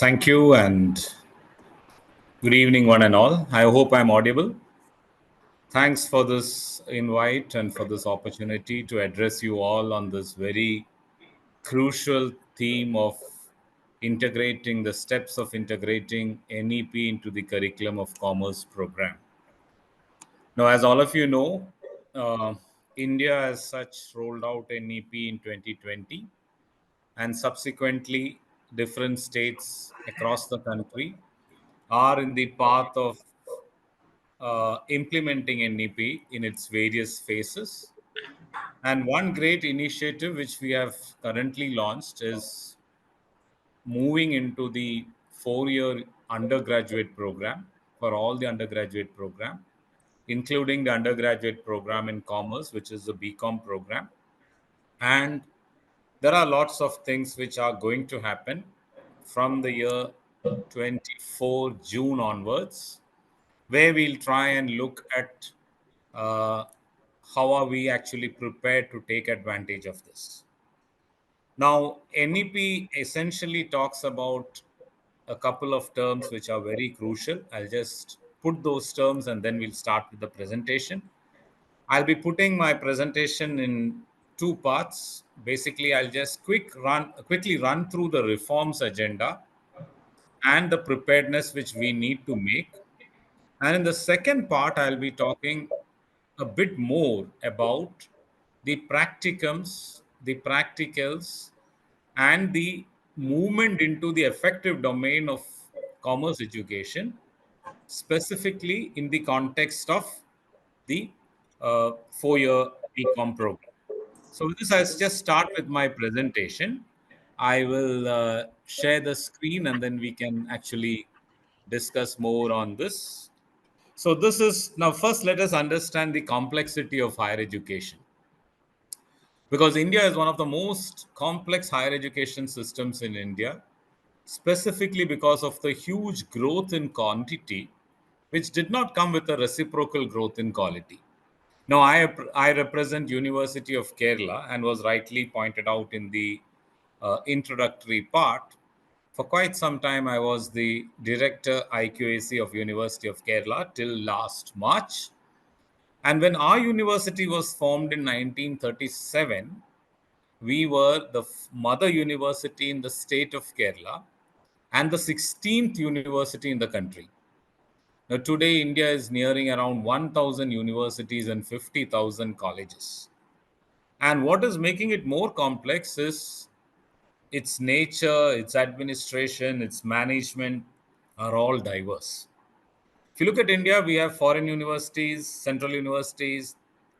Thank you and good evening, one and all. I hope I'm audible. Thanks for this invite and for this opportunity to address you all on this very crucial theme of integrating the steps of integrating NEP into the curriculum of commerce program. Now, as all of you know, India as such rolled out NEP in 2020 and subsequently different states across the country are in the path of implementing NEP in its various phases. And one great initiative which we have currently launched is moving into the 4-year undergraduate program for all the undergraduate program, including the undergraduate program in commerce, which is the BCom program. And there are lots of things which are going to happen from the year 24 June onwards, where we'll try and look at uh, how are we actually prepared to take advantage of this. Now, NEP essentially talks about a couple of terms which are very crucial. I'll just put those terms and then we'll start with the presentation. I'll be putting my presentation in two parts. Basically, I'll just quickly run through the reforms agenda and the preparedness which we need to make. And in the second part, I'll be talking a bit more about the practicums, the practicals, and the movement into the effective domain of commerce education, specifically in the context of the 4-year BCom program. So with this, I'll just start with my presentation. I will share the screen and then we can actually discuss more on this. So this is now first let us understand the complexity of higher education. Because India is one of the most complex higher education systems in India, specifically because of the huge growth in quantity, which did not come with a reciprocal growth in quality. Now, I represent University of Kerala and was rightly pointed out in the introductory part. For quite some time, I was the director IQAC of University of Kerala till last March. And when our university was formed in 1937, we were the mother university in the state of Kerala and the 16th university in the country. Now, today, India is nearing around 1,000 universities and 50,000 colleges. And what is making it more complex is its nature, its administration, its management are all diverse. If you look at India, we have foreign universities, central universities,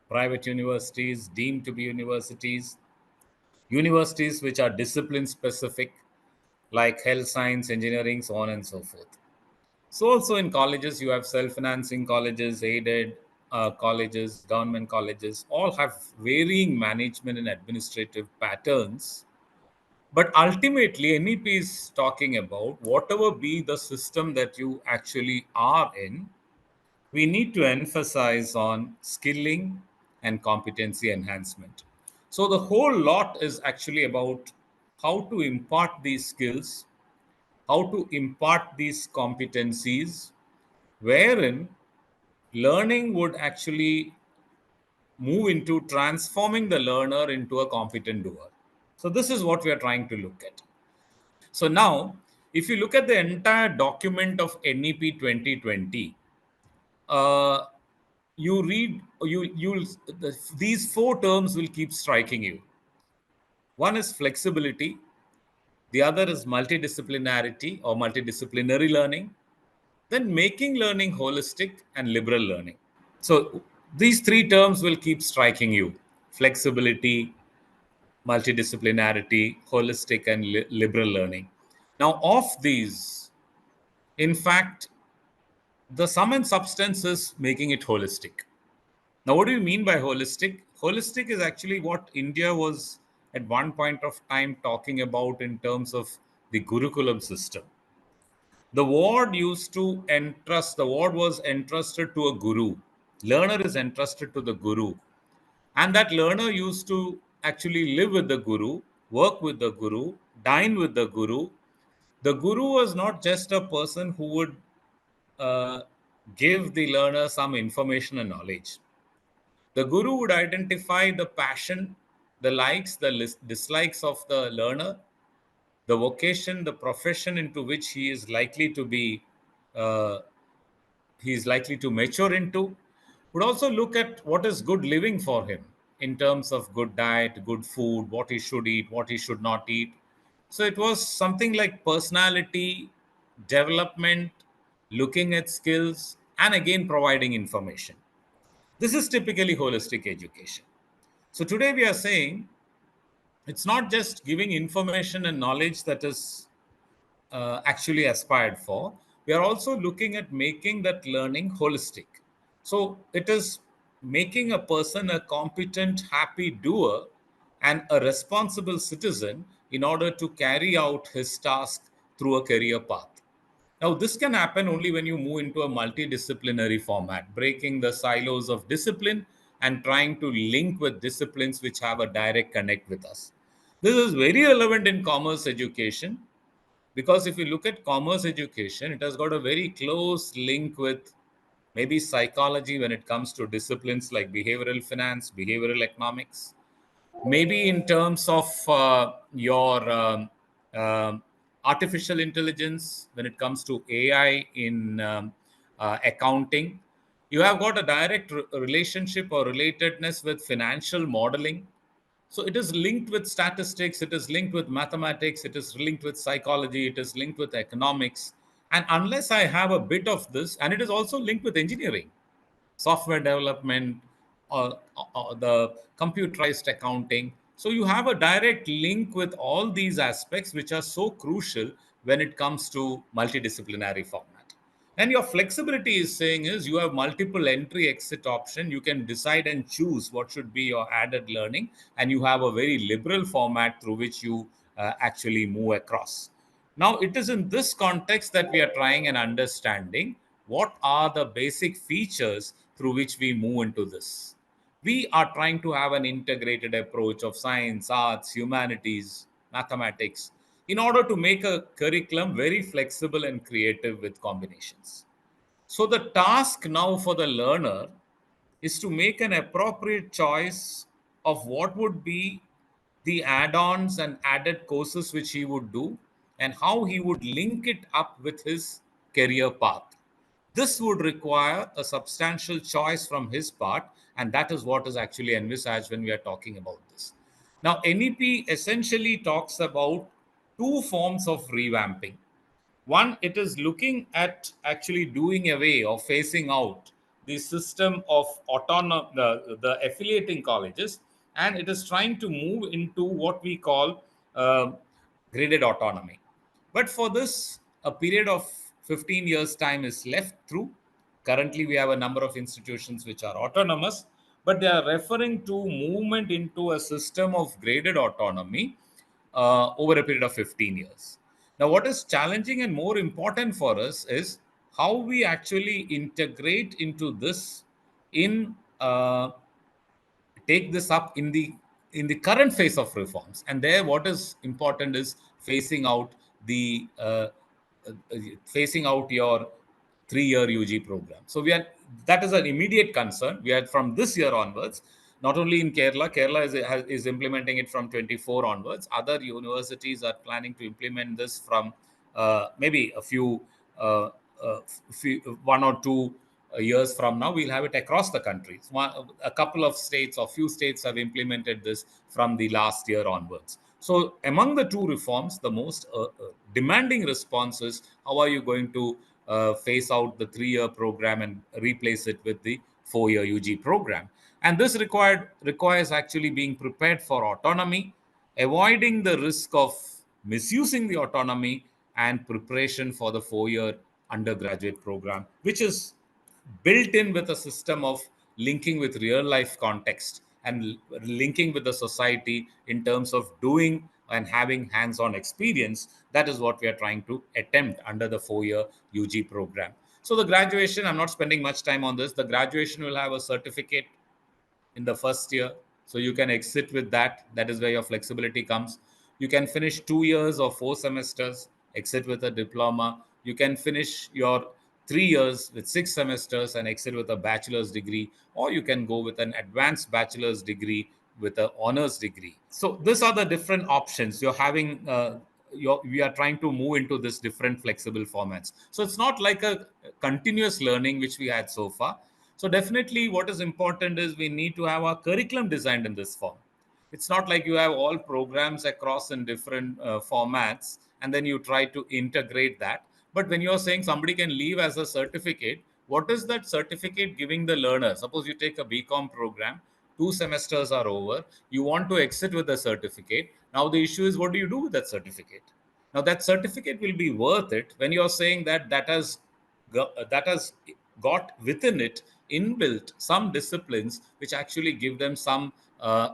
private universities, deemed to be universities, universities which are discipline specific, like health science, engineering, so on and so forth. So also in colleges, you have self-financing colleges, aided colleges, government colleges, all have varying management and administrative patterns. But ultimately, NEP is talking about whatever be the system that you actually are in, we need to emphasize on skilling and competency enhancement. So the whole lot is actually about how to impart these skills, how to impart these competencies, wherein learning would actually move into transforming the learner into a competent doer. So this is what we are trying to look at. So now, if you look at the entire document of NEP 2020, uh, you read these four terms will keep striking you. One is flexibility, the other is multidisciplinarity or multidisciplinary learning, then making learning holistic and liberal learning. So these three terms will keep striking you: flexibility, multidisciplinarity, holistic, and liberal learning. Now, of these, in fact, the sum and substance is making it holistic. Now, what do you mean by holistic? Holistic is actually what India was at one point of time talking about in terms of the Gurukulam system. The ward was entrusted to a guru. Learner is entrusted to the guru. And that learner used to actually live with the guru, work with the guru, dine with the guru, The guru was not just a person who would uh, give the learner some information and knowledge. The guru would identify the passion, the likes, the dislikes of the learner, the vocation, the profession into which uh, he is likely to mature into. Would also look at what is good living for him in terms of good diet, good food, what he should eat, what he should not eat. So it was something like personality development, looking at skills, and again providing information. This is typically holistic education. So today we are saying it's not just giving information and knowledge that is actually aspired for. We are also looking at making that learning holistic. So it is making a person a competent, happy doer and a responsible citizen in order to carry out his task through a career path. Now, this can happen only when you move into a multidisciplinary format, breaking the silos of discipline and trying to link with disciplines which have a direct connect with us. This is very relevant in commerce education because if you look at commerce education, it has got a very close link with maybe psychology when it comes to disciplines like behavioral finance, behavioral economics, maybe in terms of your artificial intelligence when it comes to AI in accounting. You have got a direct relationship or relatedness with financial modeling. So it is linked with statistics, it is linked with mathematics, it is linked with psychology, it is linked with economics. And unless I have a bit of this, and it is also linked with engineering, software development, or the computerized accounting. So you have a direct link with all these aspects, which are so crucial when it comes to multidisciplinary format. And your flexibility is saying is you have multiple entry exit option. You can decide and choose what should be your added learning, and you have a very liberal format through which you actually move across. Now, it is in this context that we are trying and understanding what are the basic features through which we move into this. We are trying to have an integrated approach of science, arts, humanities, mathematics, in order to make a curriculum very flexible and creative with combinations. So, the task now for the learner is to make an appropriate choice of what would be the add ons and added courses which he would do and how he would link it up with his career path. This would require a substantial choice from his part, and that is what is actually envisaged when we are talking about this. Now, NEP essentially talks about two forms of revamping. One, it is looking at actually doing away or phasing out the system of the affiliating colleges, and it is trying to move into what we call graded autonomy. But for this, a period of 15 years' time is left through. Currently, we have a number of institutions which are autonomous, but they are referring to movement into a system of graded autonomy over a period of 15 years. Now, what is challenging and more important for us is how we actually integrate into this in take this up in the current phase of reforms. And there, what is important is phasing out the phasing out your 3 year UG program. So we are that is an immediate concern. We are from this year onwards. Not only in Kerala, Kerala is implementing it from 24 onwards. Other universities are planning to implement this from maybe a uh, one or two years from now. We'll have it across the country. A couple of states or few states have implemented this from the last year onwards. So among the two reforms, the most demanding response is how are you going to phase out the 3 year program and replace it with the 4 year UG program. And this requires actually being prepared for autonomy, avoiding the risk of misusing the autonomy, and preparation for the 4 year undergraduate program, which is built in with a system of linking with real life context and linking with the society in terms of doing and having hands on experience. That is what we are trying to attempt under the 4 year UG program. So, the graduation, I'm not spending much time on this. The graduation will have a certificate in the first year. So you can exit with that. That is where your flexibility comes. You can finish 2 years or 4 semesters. exit with a diploma. You can finish your 3 years with 6 semesters and exit with a bachelor's degree, or you can go with an advanced bachelor's degree with an honors degree. So these are the different options you're having. We are trying to move into this different flexible formats. So it's not like a continuous learning which we had so far. So definitely, what is important is we need to have our curriculum designed in this form. It's not like you have all programs across in different formats and then you try to integrate that. But when you're saying somebody can leave as a certificate, what is that certificate giving the learner? Suppose you take a BCom program, 2 semesters are over, you want to exit with a certificate. Now the issue is, what do you do with that certificate? Now that certificate will be worth it when you're saying that that has got within it inbuilt some disciplines which actually give them some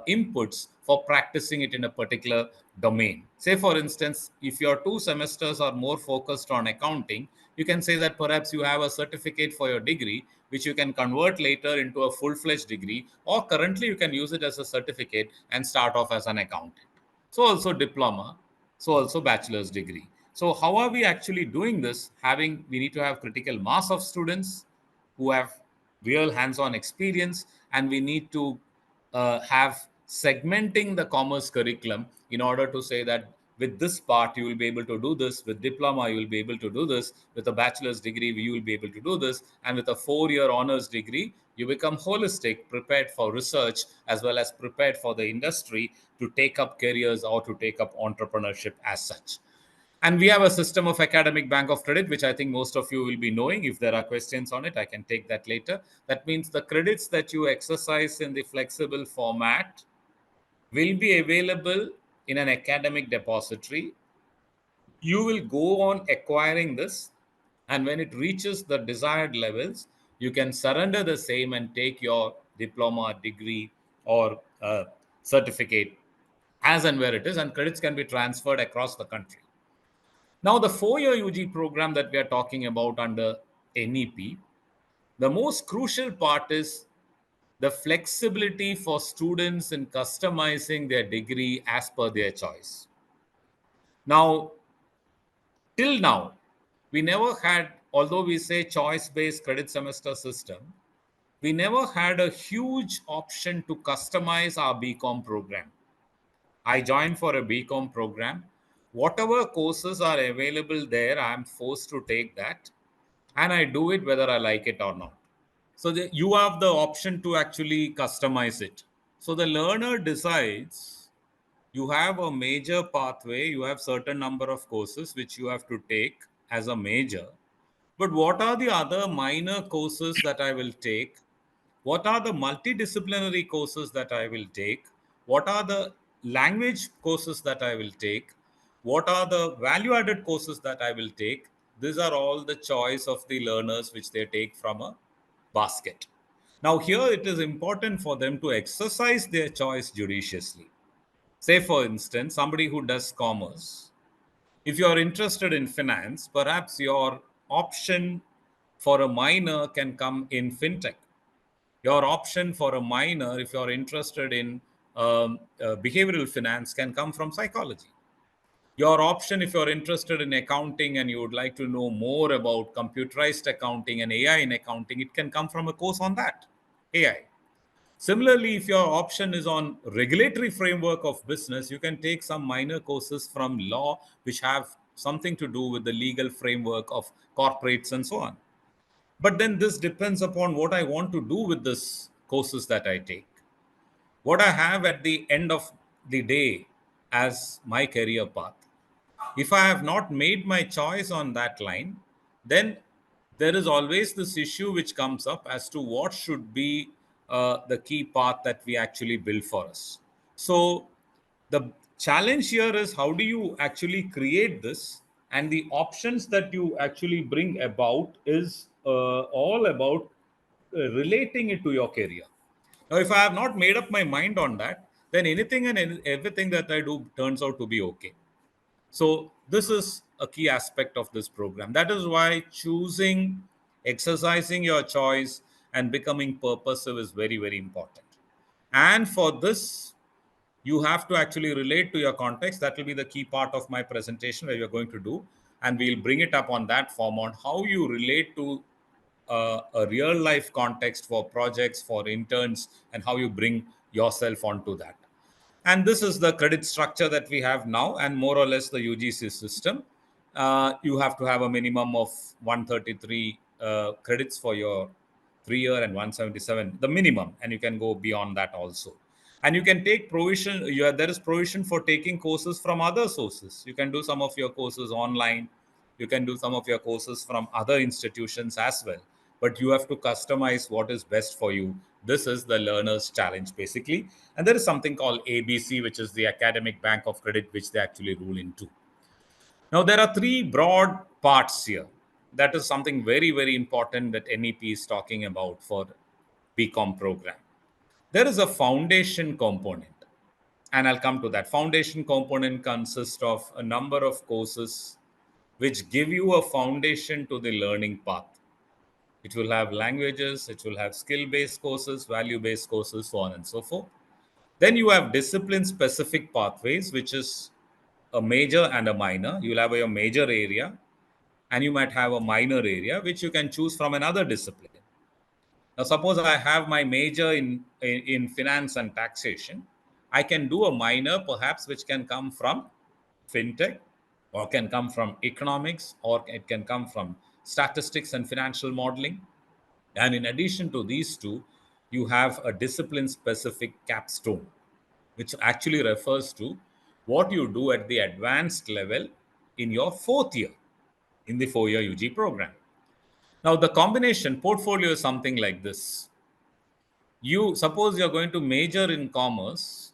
inputs for practicing it in a particular domain. Say, for instance, if your 2 semesters are more focused on accounting, you can say that perhaps you have a certificate for your degree, which you can convert later into a full fledged degree, or currently you can use it as a certificate and start off as an accountant. So, also diploma, so also bachelor's degree. So how are we actually doing this? Having We need to have critical mass of students who have real hands-on experience, and we need to have segmenting the commerce curriculum in order to say that with this part you will be able to do this, with diploma you will be able to do this, with a bachelor's degree you will be able to do this, and with a 4-year honors degree you become holistic, prepared for research as well as prepared for the industry to take up careers or to take up entrepreneurship as such. And we have a system of academic bank of credit, which I think most of you will be knowing. If there are questions on it, I can take that later. That means the credits that you exercise in the flexible format will be available in an academic depository. You will go on acquiring this, and when it reaches the desired levels, you can surrender the same and take your diploma, degree, or certificate as and where it is, and credits can be transferred across the country. Now, the 4-year UG program that we are talking about under NEP, the most crucial part is the flexibility for students in customizing their degree as per their choice. Now, till now, we never had, although we say choice based credit semester system, we never had a huge option to customize our BCom program. I joined for a BCom program. Whatever courses are available there, I'm forced to take that, and I do it whether I like it or not. So you have the option to actually customize it. So the learner decides. You have a major pathway, you have certain number of courses which you have to take as a major. But what are the other minor courses that I will take? What are the multidisciplinary courses that I will take? What are the language courses that I will take? What are the value added courses that I will take? These are all the choice of the learners which they take from a basket. Now, here it is important for them to exercise their choice judiciously. Say, for instance, somebody who does commerce, if you are interested in finance, perhaps your option for a minor can come in fintech. Your option for a minor, if you're interested in behavioral finance, can come from psychology. Your option, if you're interested in accounting and you would like to know more about computerized accounting and AI in accounting, it can come from a course on that, AI. Similarly, if your option is on regulatory framework of business, you can take some minor courses from law which have something to do with the legal framework of corporates and so on. But then this depends upon what I want to do with this courses that I take. What I have at the end of the day as my career path. If I have not made my choice on that line, then there is always this issue which comes up as to what should be the key path that we actually build for us. So the challenge here is, how do you actually create this, and the options that you actually bring about is all about relating it to your career. Now, if I have not made up my mind on that, then anything and everything that I do turns out to be okay. So this is a key aspect of this program. That is why choosing, exercising your choice, and becoming purposive is very, very important. And for this, you have to actually relate to your context. That will be the key part of my presentation where you're going to do. and we'll bring it up on that form on how you relate to a real life context for projects, for interns, and how you bring yourself onto that. And this is the credit structure that we have now, and more or less the UGC system. You have to have a minimum of 133 credits for your 3 year and 177, the minimum, and you can go beyond that also. And you can take provision. There is provision for taking courses from other sources. You can do some of your courses online. You can do some of your courses from other institutions as well, but you have to customize what is best for you. This is the learner's challenge basically. And there is something called ABC, which is the academic bank of credit, which they actually rule into. Now there are three broad parts here. That is something very, very important that NEP is talking about for BCom program. There is a foundation component, and I'll come to that. Foundation component consists of a number of courses which give you a foundation to the learning path. It will have languages, it will have skill based courses, value based courses, so on and so forth. Then you have discipline specific pathways, which is a major and a minor. You'll have your major area, and you might have a minor area, which you can choose from another discipline. Now, suppose I have my major in finance and taxation, I can do a minor perhaps which can come from fintech, or can come from economics, or it can come from statistics and financial modeling. And in addition to these two, you have a discipline specific capstone, which actually refers to what you do at the advanced level in your 4th year in the 4 year UG program. Now, the combination portfolio is something like this. You suppose you're going to major in commerce,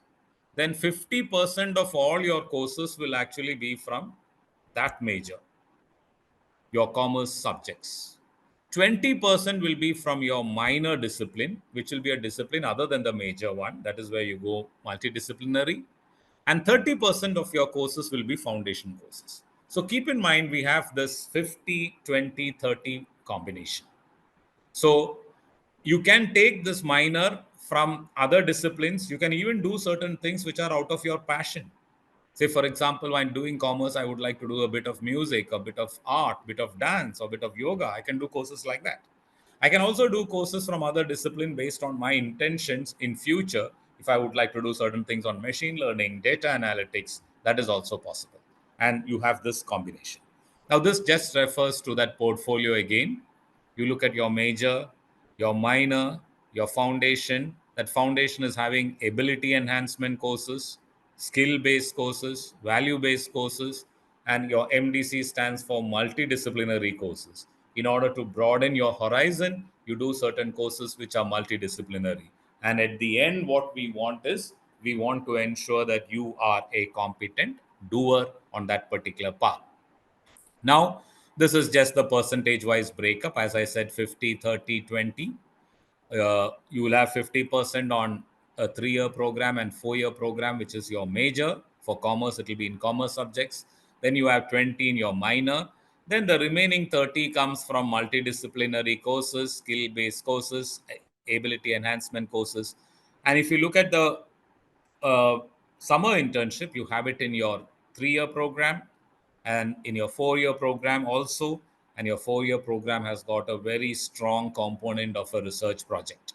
then 50% of all your courses will actually be from that major, your commerce subjects. 20% will be from your minor discipline, which will be a discipline other than the major one. That is where you go multidisciplinary. And 30% of your courses will be foundation courses. So keep in mind, we have this 50, 20, 30 combination. So you can take this minor from other disciplines. You can even do certain things which are out of your passion. Say, for example, when doing commerce, I would like to do a bit of music, a bit of art, a bit of dance, or a bit of yoga. I can do courses like that. I can also do courses from other discipline based on my intentions in future. If I would like to do certain things on machine learning, data analytics, that is also possible. And you have this combination. Now, this just refers to that portfolio again. You look at your major, your minor, your foundation. That foundation is having ability enhancement courses, skill based courses, value based courses, and your MDC stands for multidisciplinary courses. In order to broaden your horizon, you do certain courses which are multidisciplinary. And at the end, what we want is we want to ensure that you are a competent doer on that particular path. Now, this is just the percentage wise breakup. As I said, 50, 30, 20. You will have 50% on a 3 year program and 4 year program, which is your major. For commerce, it will be in commerce subjects. Then you have 20 in your minor. Then the remaining 30 comes from multidisciplinary courses, skill based courses, ability enhancement courses. And if you look at the uh, summer internship, you have it in your 3 year program and in your 4 year program also. And your 4 year program has got a very strong component of a research project.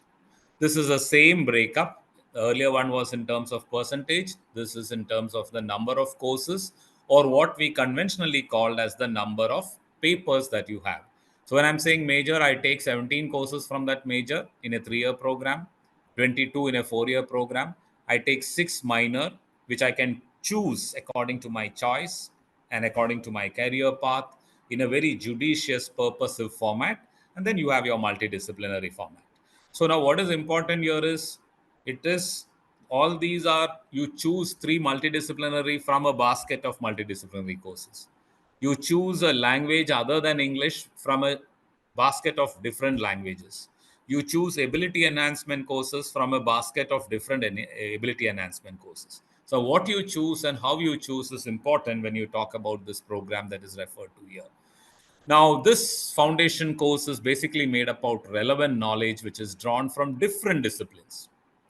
This is the same breakup. The earlier one was in terms of percentage. This is in terms of the number of courses, or what we conventionally called as the number of papers that you have. So when I'm saying major, I take 17 courses from that major in a 3 year program, 22 in a 4 year program. I take 6 minor, which I can choose according to my choice and according to my career path in a very judicious, purposive format. And then you have your multidisciplinary format. So now what is important here is it is all these are you choose three multidisciplinary from a basket of multidisciplinary courses. You choose a language other than English from a basket of different languages. You choose ability enhancement courses from a basket of different ability enhancement courses. So what you choose and how you choose is important when you talk about this program that is referred to here. Now, this foundation course is basically made up of relevant knowledge which is drawn from different disciplines.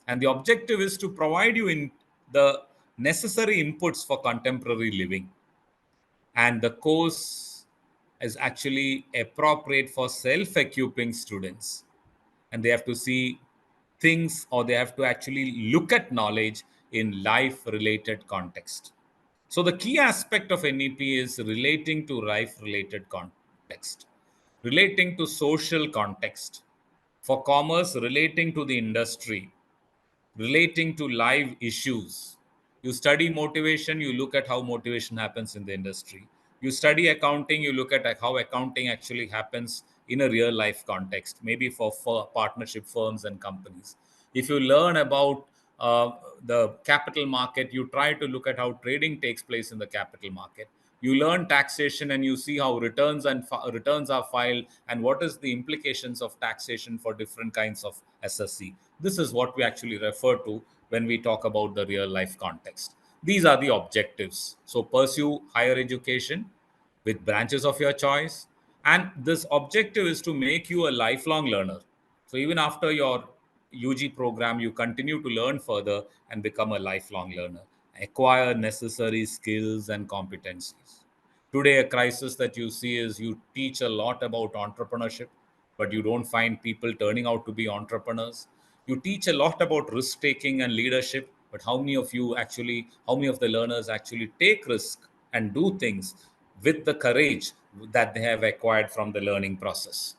And the objective is to provide you in the necessary inputs for contemporary living. And the course is actually appropriate for self-equipping students, and they have to see things, or they have to actually look at knowledge in life related context. So the key aspect of NEP is relating to life related context, relating to social context, for commerce relating to the industry, relating to live issues. You study motivation, you look at how motivation happens in the industry. You study accounting, you look at how accounting actually happens in a real life context, maybe for partnership firms and companies. If you learn about the capital market, you try to look at how trading takes place in the capital market. You learn taxation and you see how returns are filed and what is the implications of taxation for different kinds of SSC. This is what we actually refer to when we talk about the real life context. These are the objectives. So pursue higher education with branches of your choice, and this objective is to make you a lifelong learner. So even after your UG program, you continue to learn further and become a lifelong learner, acquire necessary skills and competencies. Today, a crisis that you see is you teach a lot about entrepreneurship, but you don't find people turning out to be entrepreneurs. You teach a lot about risk taking and leadership, but how many of the learners actually take risk and do things with the courage that they have acquired from the learning process?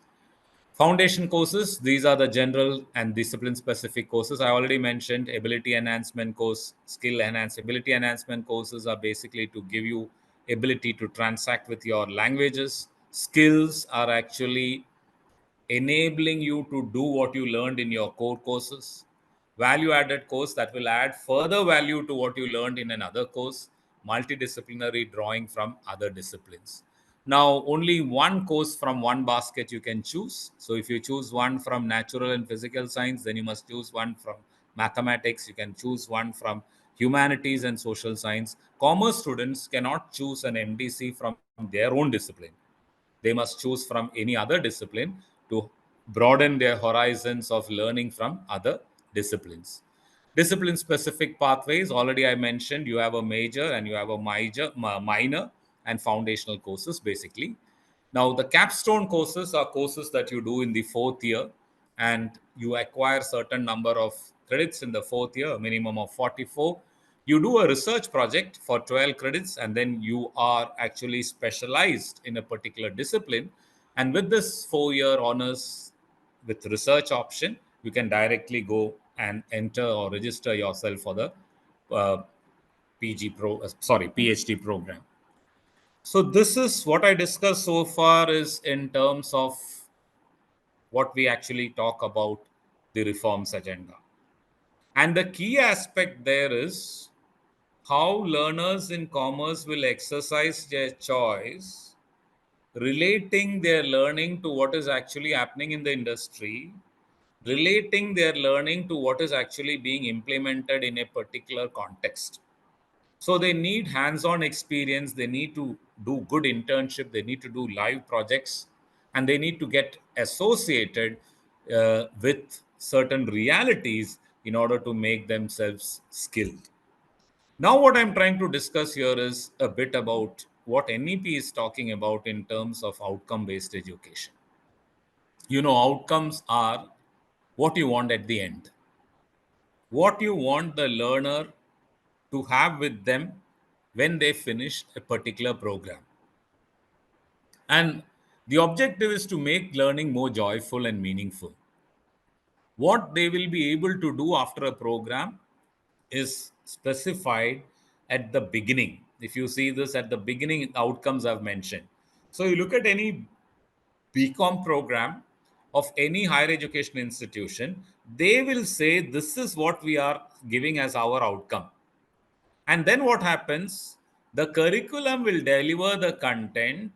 Foundation courses, these are the general and discipline specific courses. I already mentioned ability enhancement course, ability enhancement courses are basically to give you ability to transact with your languages. Skills are actually enabling you to do what you learned in your core courses. Value added course that will add further value to what you learned in another course. Multidisciplinary, drawing from other disciplines. Now, only one course from one basket you can choose. So, if you choose one from natural and physical science, then you must choose one from mathematics. You can choose one from humanities and social science. Commerce students cannot choose an MDC from their own discipline. They must choose from any other discipline to broaden their horizons of learning from other disciplines. Discipline specific pathways, already I mentioned, you have a major and you have a minor and foundational courses basically. Now, the capstone courses are courses that you do in the fourth year, and you acquire certain number of credits in the fourth year, a minimum of 44. You do a research project for 12 credits, and then you are actually specialized in a particular discipline. And with this 4 year honors with research option, you can directly go and enter or register yourself for the uh, PhD program. So this is what I discussed so far is in terms of what we actually talk about the reforms agenda. And the key aspect there is how learners in commerce will exercise their choice, relating their learning to what is actually happening in the industry, relating their learning to what is actually being implemented in a particular context. So they need hands-on experience, they need to do good internship, they need to do live projects, and they need to get associated with certain realities in order to make themselves skilled. Now, what I'm trying to discuss here is a bit about what NEP is talking about in terms of outcome based education. You know, outcomes are what you want at the end, what you want the learner to have with them when they finish a particular program. And the objective is to make learning more joyful and meaningful. What they will be able to do after a program is specified at the beginning. If you see this at the beginning, outcomes I've mentioned. So you look at any BCom program of any higher education institution, they will say this is what we are giving as our outcome. And then what happens? The curriculum will deliver the content,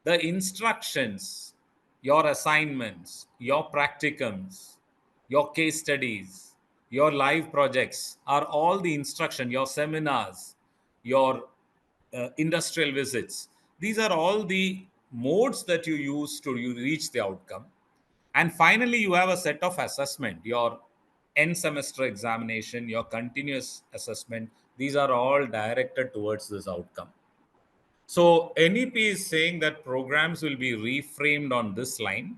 the instructions, your assignments, your practicums, your case studies, your live projects are all the instruction, your seminars, your industrial visits. These are all the modes that you use to reach the outcome. And finally, you have a set of assessment, your end semester examination, your continuous assessment. These are all directed towards this outcome. So NEP is saying that programs will be reframed on this line,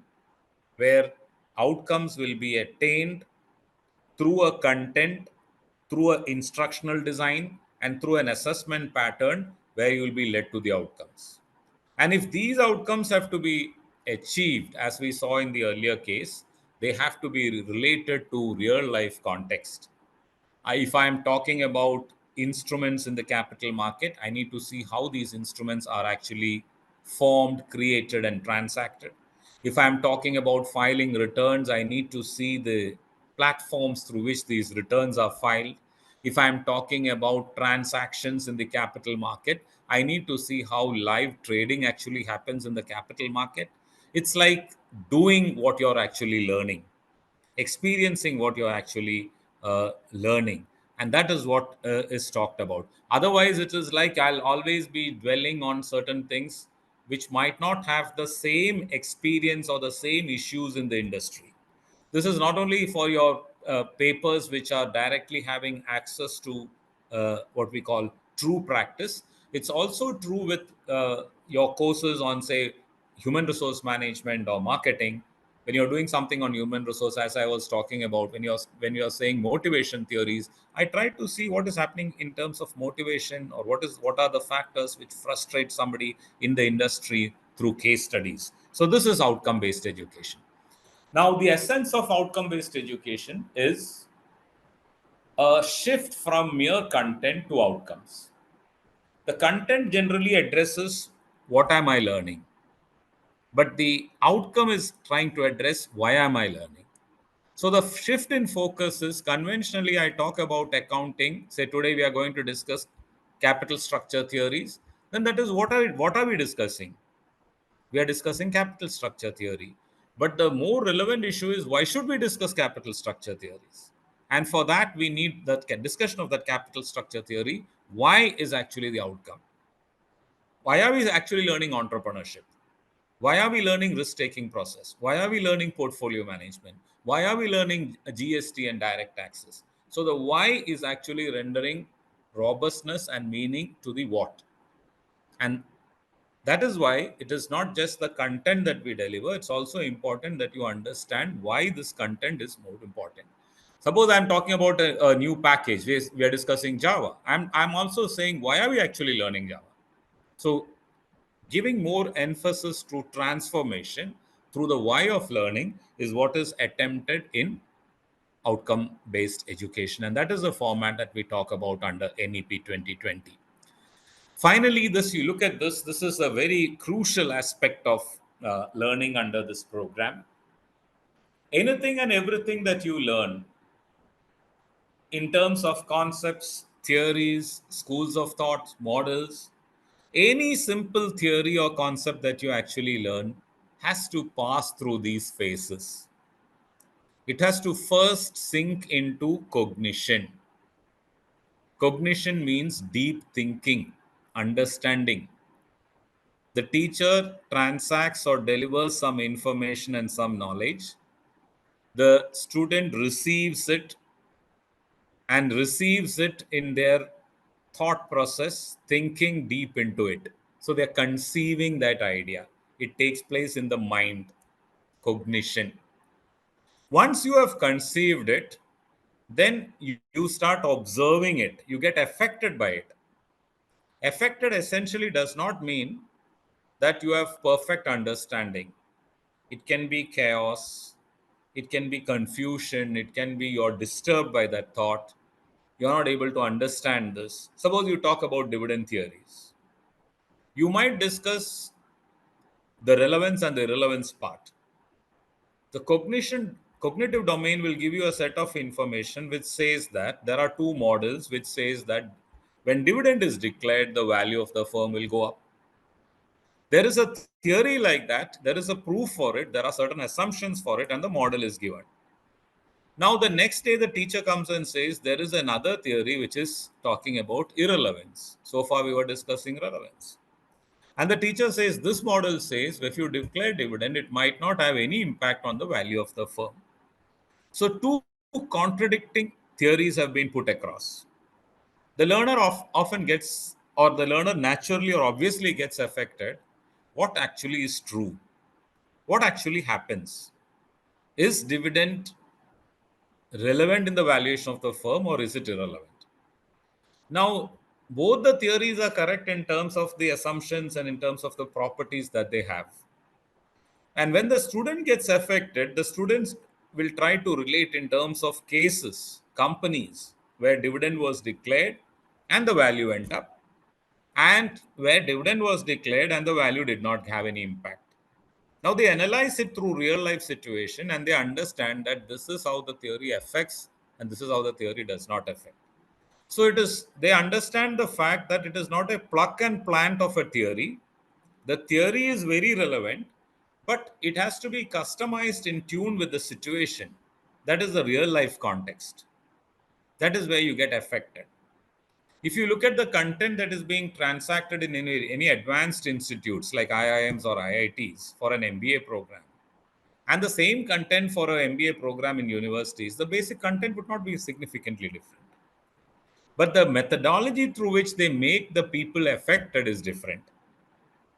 where outcomes will be attained through a content, through an instructional design, and through an assessment pattern where you will be led to the outcomes. And if these outcomes have to be achieved, as we saw in the earlier case, they have to be related to real life context. If I'm talking about instruments in the capital market, I need to see how these instruments are actually formed, created, and transacted. If I'm talking about filing returns, I need to see the platforms through which these returns are filed. If I'm talking about transactions in the capital market, I need to see how live trading actually happens in the capital market. It's like doing what you're actually learning, experiencing what you're actually learning, and that is what is talked about. Otherwise it is like I'll always be dwelling on certain things which might not have the same experience or the same issues in the industry. This is not only for your papers which are directly having access to what we call true practice. It's also true with your courses on, say, human resource management or marketing. When you're doing something on human resource, as I was talking about, when you're saying motivation theories, I try to see what is happening in terms of motivation, or what are the factors which frustrate somebody in the industry through case studies. So this is outcome based education. Now, the essence of outcome based education is a shift from mere content to outcomes. The content generally addresses what am I learning, but the outcome is trying to address why am I learning. So the shift in focus is, conventionally I talk about accounting. Say today we are going to discuss capital structure theories. Then that is what are we discussing? We are discussing capital structure theory. But the more relevant issue is, why should we discuss capital structure theories? And for that, we need that discussion of that capital structure theory. Why is actually the outcome? Why are we actually learning entrepreneurship? Why are we learning risk taking process? Why are we learning portfolio management? Why are we learning GST and direct taxes? So the why is actually rendering robustness and meaning to the what. And that is why it is not just the content that we deliver, it's also important that you understand why this content is more important. Suppose I'm talking about a new package, we are discussing Java. I'm also saying, why are we actually learning Java? So giving more emphasis to transformation through the why of learning is what is attempted in outcome based education. And that is the format that we talk about under NEP 2020. Finally, this you look at this is a very crucial aspect of learning under this program. Anything and everything that you learn in terms of concepts, theories, schools of thought, models, any simple theory or concept that you actually learn has to pass through these phases. It has to first sink into cognition. Cognition means deep thinking, understanding. The teacher transacts or delivers some information and some knowledge. The student receives it and receives it in their thought process, thinking deep into it. So they're conceiving that idea. It takes place in the mind, cognition. Once you have conceived it, then you start observing it. You get affected by it. Affected essentially does not mean that you have perfect understanding. It can be chaos, it can be confusion, it can be you're disturbed by that thought. You're not able to understand this. Suppose you talk about dividend theories. You might discuss the relevance and the irrelevance part. The cognitive domain will give you a set of information which says that there are two models which says that when dividend is declared, the value of the firm will go up. There is a theory like that, there is a proof for it, there are certain assumptions for it, and the model is given. Now, the next day, the teacher comes and says there is another theory which is talking about irrelevance. So far, we were discussing relevance. And the teacher says this model says if you declare dividend, it might not have any impact on the value of the firm. So, two contradicting theories have been put across. The learner often gets or the learner naturally or obviously gets affected, what actually is true? What actually happens? Is dividend relevant in the valuation of the firm, or is it irrelevant? Now, both the theories are correct in terms of the assumptions and in terms of the properties that they have. And when the student gets affected, the students will try to relate in terms of cases, companies where dividend was declared and the value went up, and where dividend was declared and the value did not have any impact. Now they analyze it through real life situation and they understand that this is how the theory affects and this is how the theory does not affect. So it is, they understand the fact that it is not a pluck and plant of a theory. The theory is very relevant, but it has to be customized in tune with the situation. That is the real life context. That is where you get affected. If you look at the content that is being transacted in any advanced institutes like IIMs or IITs for an MBA program, and the same content for an MBA program in universities, the basic content would not be significantly different. But the methodology through which they make the people affected is different.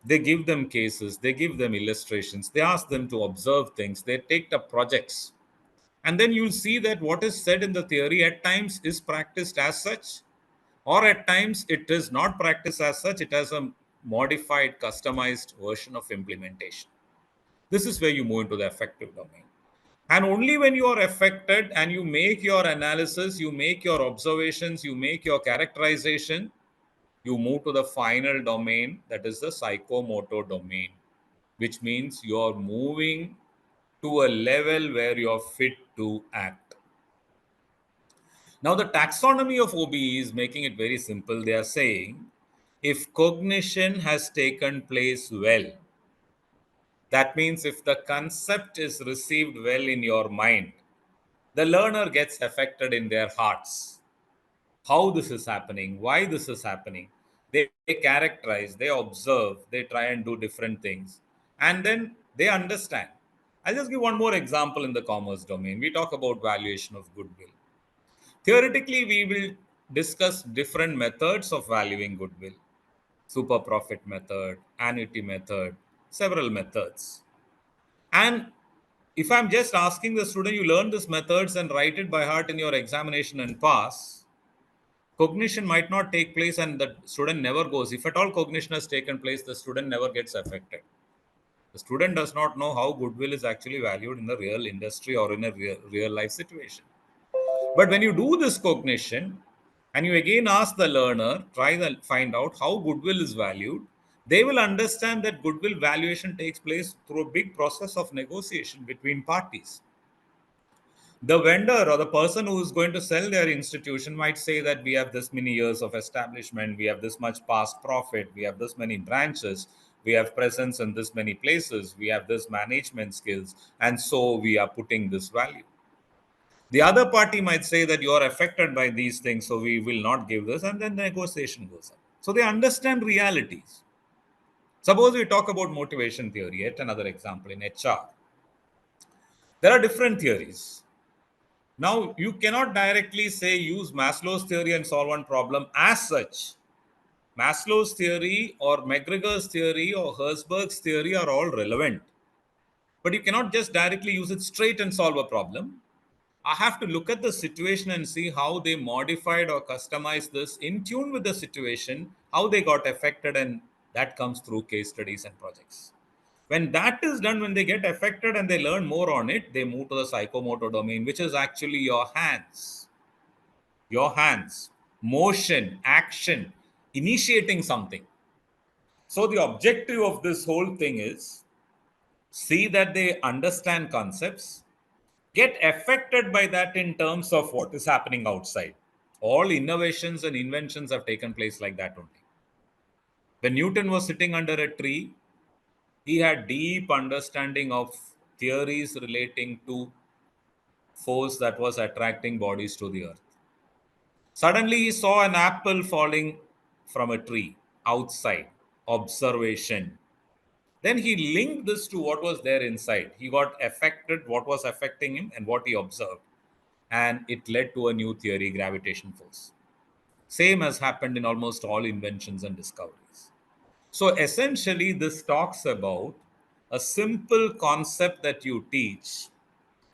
They give them cases, they give them illustrations, they ask them to observe things, they take up projects. And then you'll see that what is said in the theory at times is practiced as such, or at times it is not practiced as such, it has a modified, customized version of implementation. This is where you move into the affective domain. And only when you are affected and you make your analysis, you make your observations, you make your characterization, you move to the final domain, that is the psychomotor domain, which means you're moving to a level where you're fit to act. Now, the taxonomy of OBE is making it very simple. They are saying if cognition has taken place well, that means if the concept is received well in your mind, the learner gets affected in their hearts. How this is happening, why this is happening. They characterize, they observe, they try and do different things, and then they understand. I'll just give one more example in the commerce domain. We talk about valuation of goodwill. Theoretically, we will discuss different methods of valuing goodwill: super profit method, annuity method, several methods. And if I'm just asking the student, you learn these methods and write it by heart in your examination and pass, cognition might not take place and the student never goes. If at all cognition has taken place, the student never gets affected. The student does not know how goodwill is actually valued in the real industry or in a real life situation. But when you do this cognition and you again ask the learner, try to find out how goodwill is valued, they will understand that goodwill valuation takes place through a big process of negotiation between parties. The vendor or the person who is going to sell their institution might say that we have this many years of establishment, we have this much past profit, we have this many branches, we have presence in this many places, we have this management skills, and so we are putting this value. The other party might say that you are affected by these things, so we will not give this, and then the negotiation goes up. So they understand realities. Suppose we talk about motivation theory, yet another example in HR. There are different theories. Now, you cannot directly say use Maslow's theory and solve one problem as such. Maslow's theory or McGregor's theory or Herzberg's theory are all relevant. But you cannot just directly use it straight and solve a problem. I have to look at the situation and see how they modified or customized this in tune with the situation, how they got affected, and that comes through case studies and projects. When that is done, when they get affected and they learn more on it, they move to the psychomotor domain, which is actually your hands, motion, action, initiating something. So the objective of this whole thing is see that they understand concepts, get affected by that in terms of what is happening outside. All innovations and inventions have taken place like that only. When Newton was sitting under a tree, he had deep understanding of theories relating to force that was attracting bodies to the earth. Suddenly he saw an apple falling from a tree outside, observation. Then he linked this to what was there inside. He got affected, what was affecting him, and what he observed. And it led to a new theory, gravitation force. Same has happened in almost all inventions and discoveries. So essentially, this talks about a simple concept that you teach.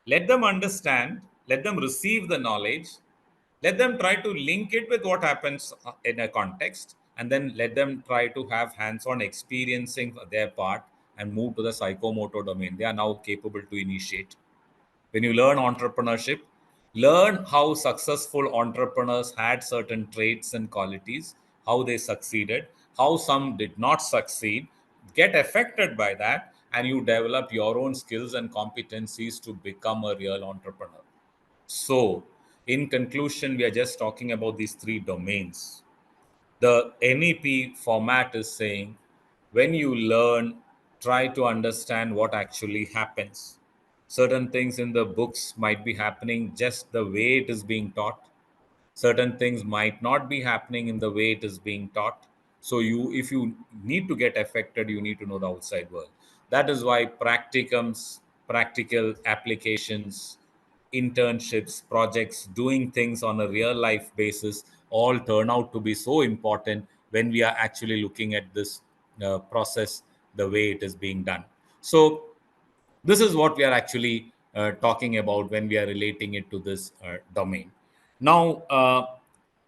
Let them understand, let them receive the knowledge, let them try to link it with what happens in a context, and then let them try to have hands on experiencing their part and move to the psychomotor domain. They are now capable to initiate. When you learn entrepreneurship, learn how successful entrepreneurs had certain traits and qualities, how they succeeded, how some did not succeed, get affected by that, and you develop your own skills and competencies to become a real entrepreneur. So, in conclusion, we are just talking about these three domains. The NEP format is saying when you learn, try to understand what actually happens. Certain things in the books might be happening just the way it is being taught. Certain things might not be happening in the way it is being taught. So you, if you need to get affected, you need to know the outside world. That is why practicums, practical applications, internships, projects, doing things on a real life basis all turn out to be so important when we are actually looking at this process the way it is being done. So this is what we are actually talking about when we are relating it to this domain. Now,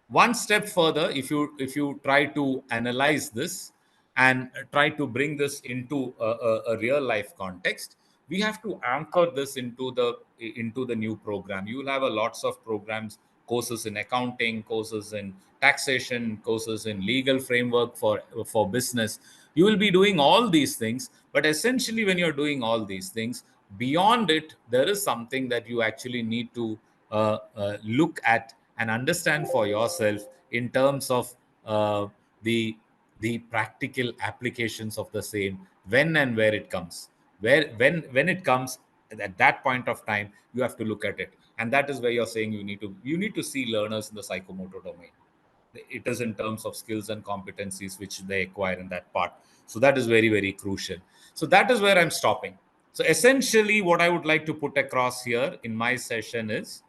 one step further, if you try to analyze this and try to bring this into a real life context, we have to anchor this into the new program. You will have a lots of programs, courses in accounting, courses in taxation, courses in legal framework for business. You will be doing all these things, but essentially when you're doing all these things, beyond it there is something that you actually need to look at and understand for yourself in terms of the the practical applications of the same, when and where it comes, where when it comes at that point of time you have to look at it. And that is where you're saying you need to see learners in the psychomotor domain. It is in terms of skills and competencies which they acquire in that part. So that is very, very crucial. So that is where I'm stopping. So essentially what I would like to put across here in my session is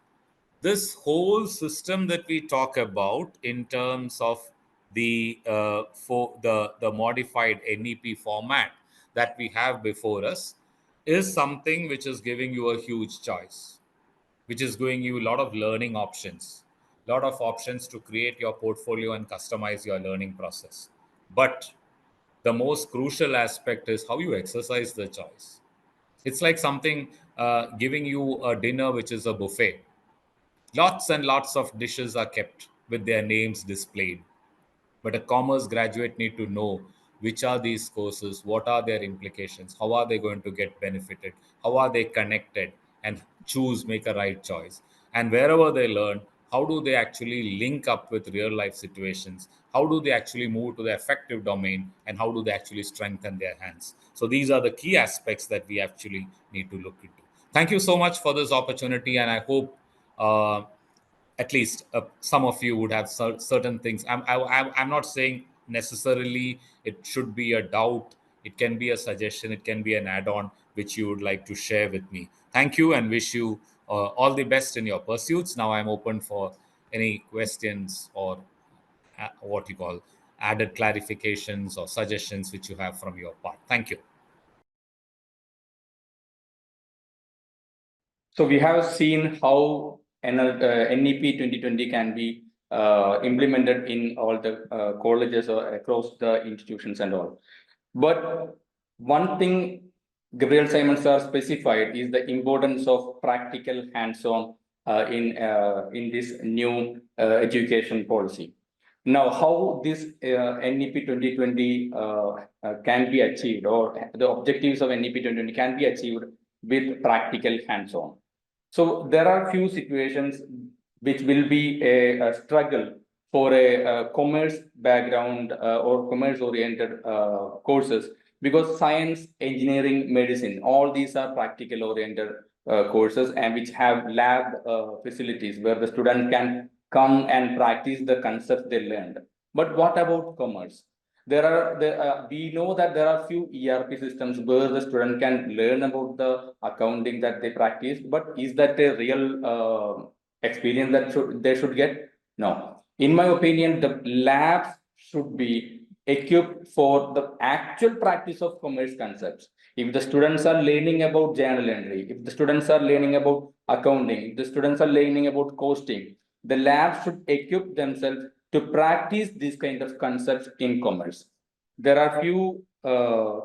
this whole system that we talk about in terms of the modified NEP format that we have before us is something which is giving you a huge choice, which is giving you a lot of learning options, a lot of options to create your portfolio and customize your learning process. But the most crucial aspect is how you exercise the choice. It's like something giving you a dinner which is a buffet. Lots and lots of dishes are kept with their names displayed. But a commerce graduate need to know which are these courses, what are their implications, how are they going to get benefited, how are they connected, and choose, make a right choice. And wherever they learn, how do they actually link up with real life situations? How do they actually move to the effective domain, and how do they actually strengthen their hands? So these are the key aspects that we actually need to look into. Thank you so much for this opportunity, and I hope uh, at least some of you would have certain things. I'm not saying necessarily it should be a doubt. It can be a suggestion. It can be an add-on which you would like to share with me. Thank you and wish you all the best in your pursuits. Now I'm open for any questions or what you call added clarifications or suggestions which you have from your part. Thank you. So we have seen how NEP 2020 can be implemented in all the colleges or across the institutions and all. But one thing Gabriel Simon sir specified is the importance of practical hands-on in this new education policy. Now, how this NEP 2020 can be achieved, or the objectives of NEP 2020 can be achieved with practical hands-on. So there are few situations which will be a struggle for a commerce background or commerce-oriented courses, because science, engineering, medicine, all these are practical-oriented courses and which have lab facilities where the student can come and practice the concepts they learned. But what about commerce? We know that there are few ERP systems where the student can learn about the accounting that they practice, but is that a real experience that they should get? No. In my opinion, the labs should be equipped for the actual practice of commerce concepts. If the students are learning about journal entry, if the students are learning about accounting, if the students are learning about costing, the lab should equip themselves to practice these kind of concepts in commerce. There are few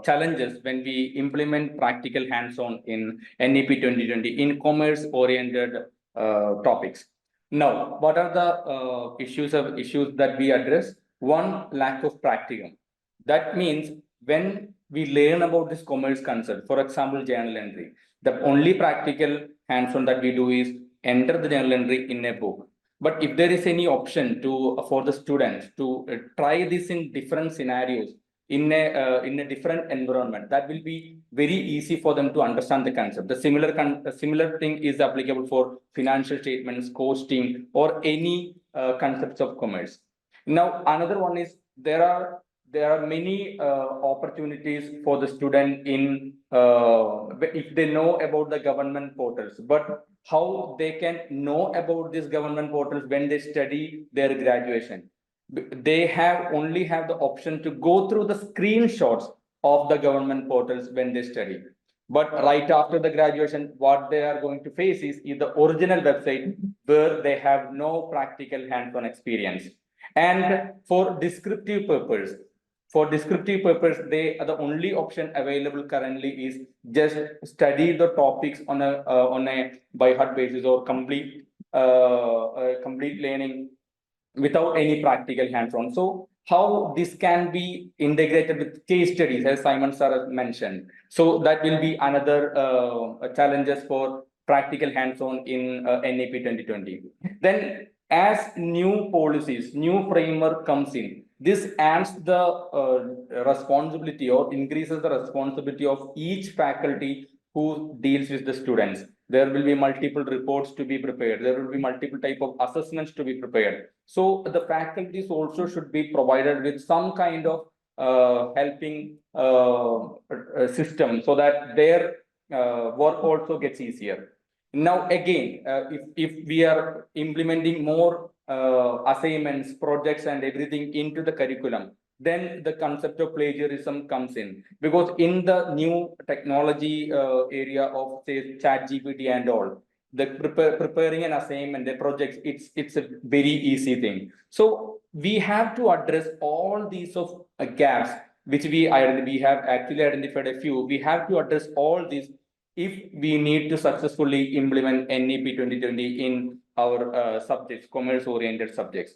challenges when we implement practical hands-on in NEP 2020 in commerce-oriented topics. Now, what are the issues that we address? One, lack of practicum. That means when we learn about this commerce concept, for example, journal entry, the only practical hands-on that we do is enter the journal entry in a book. But if there is any option to for the students to try this in different scenarios, in a different environment, that will be very easy for them to understand the concept. The similar thing is applicable for financial statements, costing, or any concepts of commerce. Now, another one is there are many opportunities for the student in if they know about the government portals, but how they can know about these government portals when they study their graduation. They only have the option to go through the screenshots of the government portals when they study. But right after the graduation, what they are going to face is the original website where they have no practical hands-on experience. And for descriptive purpose, the only option available currently is just study the topics on a by heart basis or complete learning without any practical hands-on. So how this can be integrated with case studies, as Simon sir mentioned. So that will be another challenges for practical hands-on in NEP 2020. Then as new policies, new framework comes in, this adds the responsibility or increases the responsibility of each faculty who deals with the students. There will be multiple reports to be prepared. There will be multiple type of assessments to be prepared. So the faculties also should be provided with some kind of helping system so that their work also gets easier. Now again, if we are implementing more assignments, projects, and everything into the curriculum, then the concept of plagiarism comes in, because in the new technology area of say chat GPT and all, the preparing an assignment, the projects, it's a very easy thing. So we have to address all these of gaps which we have actually identified a few. We have to address all these if we need to successfully implement NEP 2020 in our subjects, commerce oriented subjects.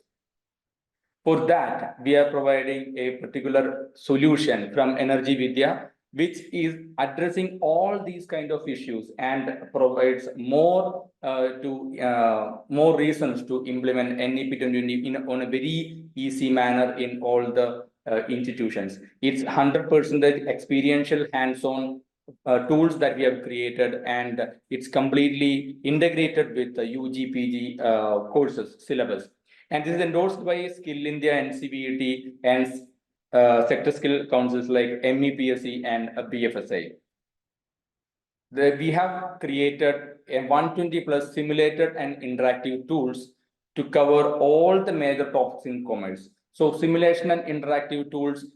For that, we are providing a particular solution from Energy Vidya, which is addressing all these kind of issues and provides more more reasons to implement NEP 2020 on a very easy manner in all the institutions. It's 100% experiential hands-on tools that we have created, and it's completely integrated with the UG, PG courses syllabus. And this is endorsed by Skill India, NCBT, and sector skill councils like MEPSC and BFSI. We have created a 120 plus simulated and interactive tools to cover all the major topics in commerce. So simulation and interactive tools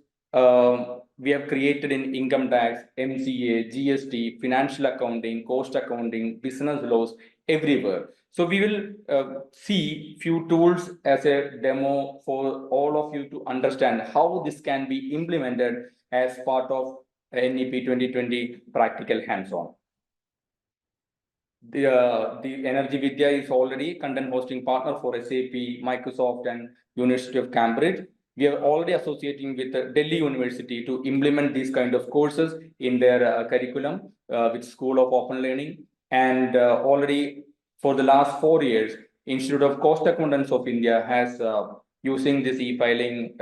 we have created in income tax, MCA, GST, financial accounting, cost accounting, business laws, everywhere. So we will see few tools as a demo for all of you to understand how this can be implemented as part of NEP 2020 practical hands-on. The Energy Vidya is already content hosting partner for SAP, Microsoft, and University of Cambridge. We are already associating with Delhi University to implement these kind of courses in their curriculum with School of Open Learning. And already for the last 4 years, Institute of Cost Accountants of India has using this e-filing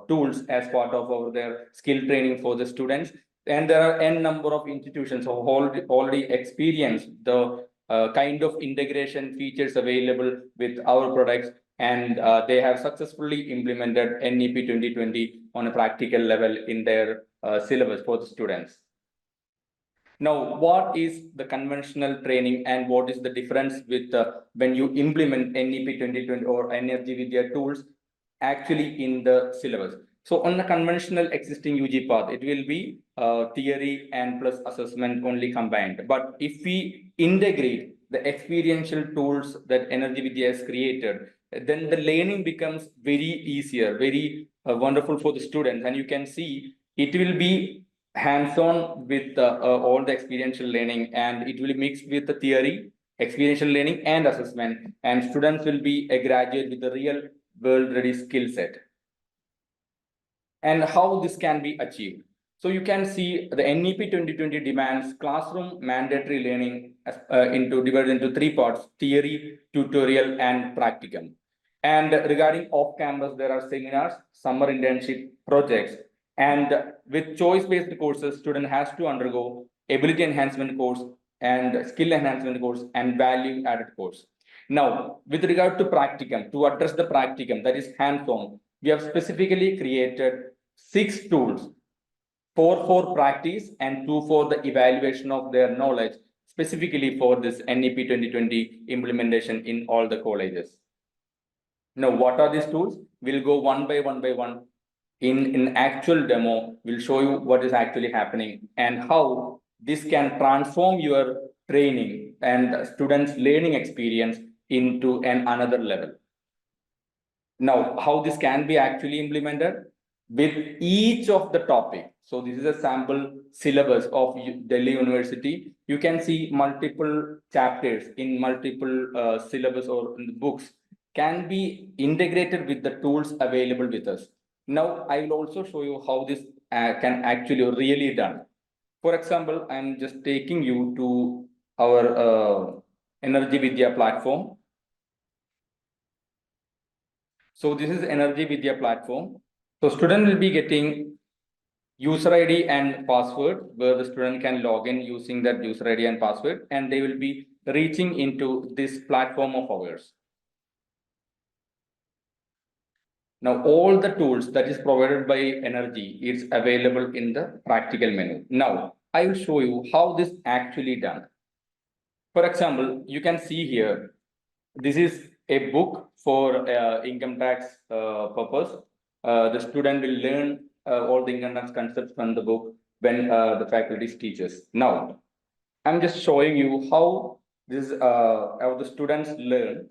tools as part of their skill training for the students. And there are n number of institutions who already experienced the kind of integration features available with our products, and they have successfully implemented NEP 2020 on a practical level in their syllabus for the students. Now, what is the conventional training and what is the difference with when you implement NEP 2020 or Energy Vidya tools actually in the syllabus? So on the conventional existing UG path, it will be theory and plus assessment only combined. But if we integrate the experiential tools that Energy Vidya has created, then the learning becomes very easier, very wonderful for the students. And you can see it will be hands-on with all the experiential learning, and it will be mixed with the theory, experiential learning and assessment, and students will be a graduate with a real world ready skill set. And how this can be achieved. So you can see the NEP 2020 demands classroom mandatory learning divided into three parts: theory, tutorial, and practicum. And regarding off-campus, there are seminars, summer internship, projects, and with choice-based courses, student has to undergo ability enhancement course and skill enhancement course and value-added course. Now, with regard to practicum, to address the practicum, that is hands-on, we have specifically created 6 tools, 4 for practice and 2 for the evaluation of their knowledge, specifically for this NEP 2020 implementation in all the colleges. Now, what are these tools? We'll go one by one. In actual demo, we'll show you what is actually happening and how this can transform your training and students' learning experience into another level. Now, how this can be actually implemented with each of the topic. So this is a sample syllabus of Delhi University. You can see multiple chapters in multiple syllabus or in the books can be integrated with the tools available with us. Now, I will also show you how this can actually really done. For example, I'm just taking you to our Energy Vidya platform. So this is Energy Vidya platform. So student will be getting user ID and password, where the student can log in using that user ID and password, and they will be reaching into this platform of ours. Now, all the tools that is provided by Energy is available in the practical menu. Now, I will show you how this actually done. For example, you can see here, this is a book for income tax purpose. The student will learn all the income tax concepts from the book when the faculties teaches. Now, I'm just showing you how how the students learn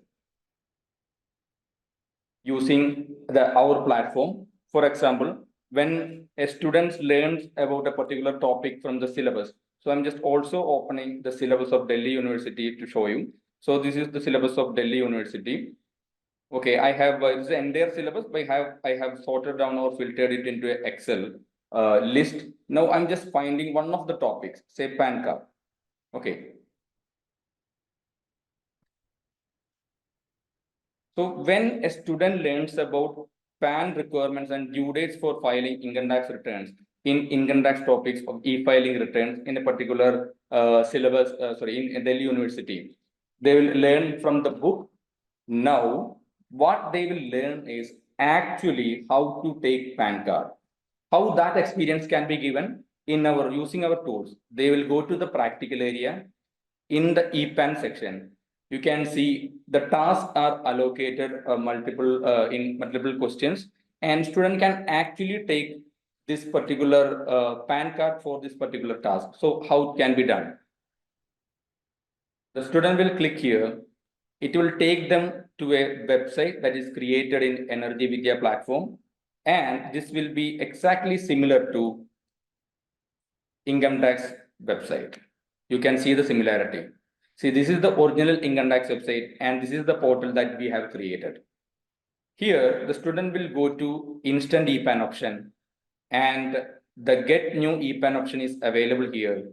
using our platform. For example, when a student learns about a particular topic from the syllabus, so I'm just also opening the syllabus of Delhi University to show you. So this is the syllabus of Delhi University. Okay, I have this is the entire syllabus, but I have sorted down or filtered it into an Excel list. Now I'm just finding one of the topics, say PAN card. Okay. So when a student learns about PAN requirements and due dates for filing income tax returns in income tax topics of e-filing returns in a particular syllabus, in Delhi University, they will learn from the book. Now, what they will learn is actually how to take PAN card. How that experience can be given in our using our tools. They will go to the practical area in the EPAN section. You can see the tasks are allocated multiple in multiple questions, and student can actually take this particular PAN card for this particular task. So how it can be done? The student will click here. It will take them to a website that is created in Energy Vidya platform, and this will be exactly similar to income tax website. You can see the similarity. See, this is the original income tax website, and this is the portal that we have created. Here, the student will go to instant EPAN option, and the get new EPAN option is available here.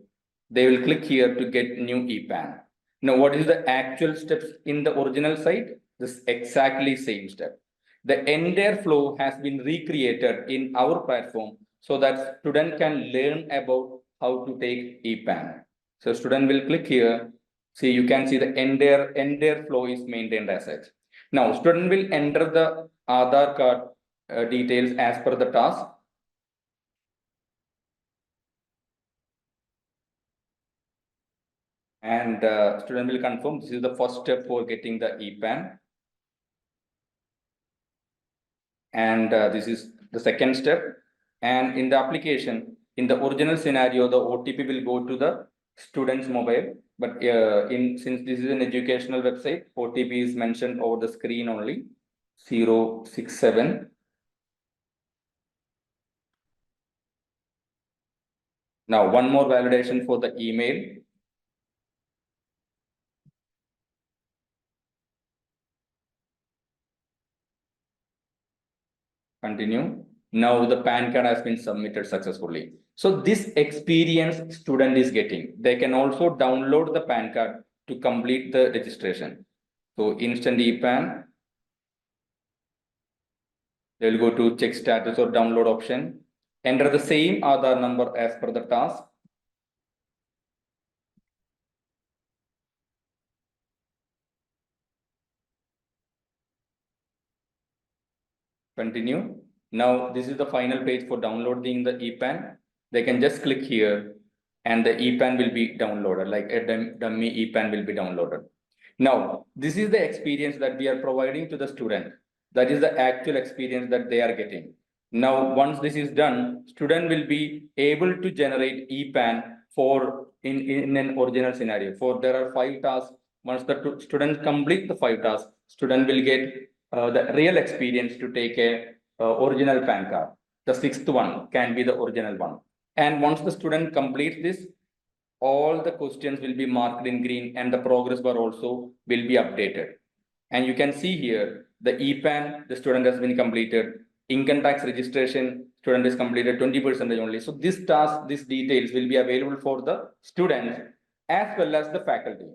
They will click here to get new EPAN. Now, what is the actual steps in the original site? This exactly same step. The entire flow has been recreated in our platform so that student can learn about how to take EPAN. So student will click here. See, you can see the entire flow is maintained as such. Now, student will enter the Aadhaar card details as per the task. and student will confirm. This is the first step for getting the EPAN. And this is the second step. And in the application, in the original scenario, the OTP will go to the student's mobile. But since this is an educational website, OTP is mentioned over the screen only, 067. Now, one more validation for the email. Continue. Now the PAN card has been submitted successfully. So this experience student is getting. They can also download the PAN card to complete the registration. So instant EPAN. They will go to check status or download option. Enter the same Aadhaar number as per the task. Continue. Now this is the final page for downloading the EPAN. They can just click here and the EPAN will be downloaded, like a dummy EPAN will be downloaded. Now, this is the experience that we are providing to the student. That is the actual experience that they are getting. Now, once this is done, student will be able to generate EPAN for in an original scenario. For there are 5 tasks. Once the student complete the 5 tasks, student will get the real experience to take a original PAN card. The 6th one can be the original one. And once the student completes this, all the questions will be marked in green and the progress bar also will be updated. And you can see here the EPAN, the student has been completed. Income tax registration, student is completed 20% only. So this task, these details will be available for the students as well as the faculty.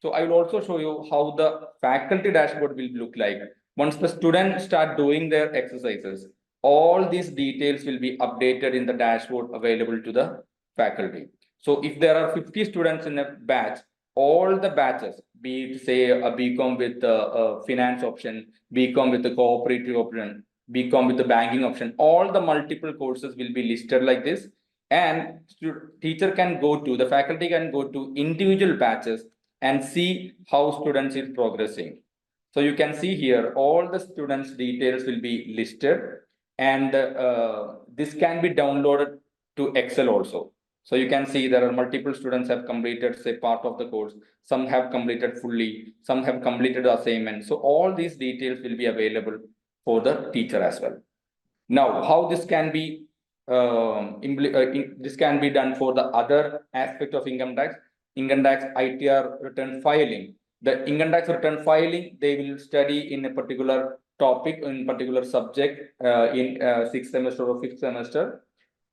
So I will also show you how the faculty dashboard will look like. Once the students start doing their exercises, all these details will be updated in the dashboard available to the faculty. So if there are 50 students in a batch, all the batches, be it say a BCom with a finance option, BCom with the cooperative option, BCom with the banking option, all the multiple courses will be listed like this. And teacher can go to, the faculty can go to individual batches and see how students is progressing. So you can see here, all the students' details will be listed, and this can be downloaded to Excel also. So you can see there are multiple students have completed say part of the course, some have completed fully, some have completed the assignment. So all these details will be available for the teacher as well. Now, how this can be this can be done for the other aspect of income tax ITR return filing. The income tax return filing, they will study in a particular topic, in particular subject in 6th semester or 5th semester.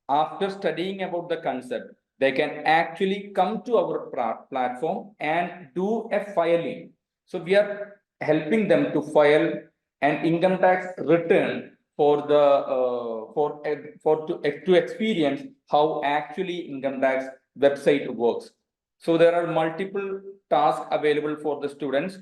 After studying about the concept, they can actually come to our platform and do a filing. So we are helping them to file an income tax return for the to experience how actually income tax website works. So there are multiple tasks available for the students,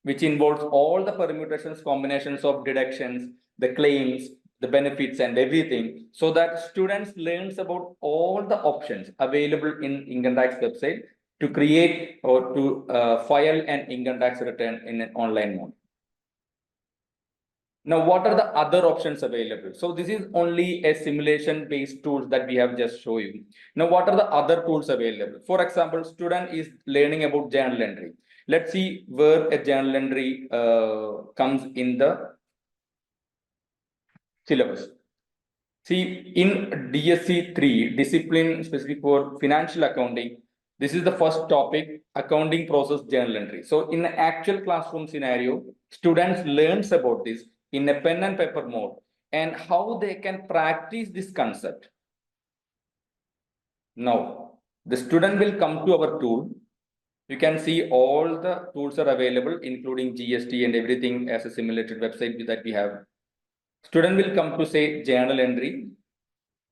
which involves all the permutations, combinations of deductions, the claims, the benefits and everything, so that students learns about all the options available in income tax website to create or to file an income tax return in an online mode. Now, what are the other options available? So this is only a simulation based tools that we have just shown you. Now, what are the other tools available? For example, student is learning about journal entry. Let's see where a journal entry comes in the syllabus. See, in DSC 3, discipline specific for financial accounting, this is the first topic, accounting process journal entry. So in the actual classroom scenario, students learns about this in a pen and paper mode and how they can practice this concept. Now, the student will come to our tool. You can see all the tools are available, including GST and everything as a simulated website that we have. Student will come to say journal entry,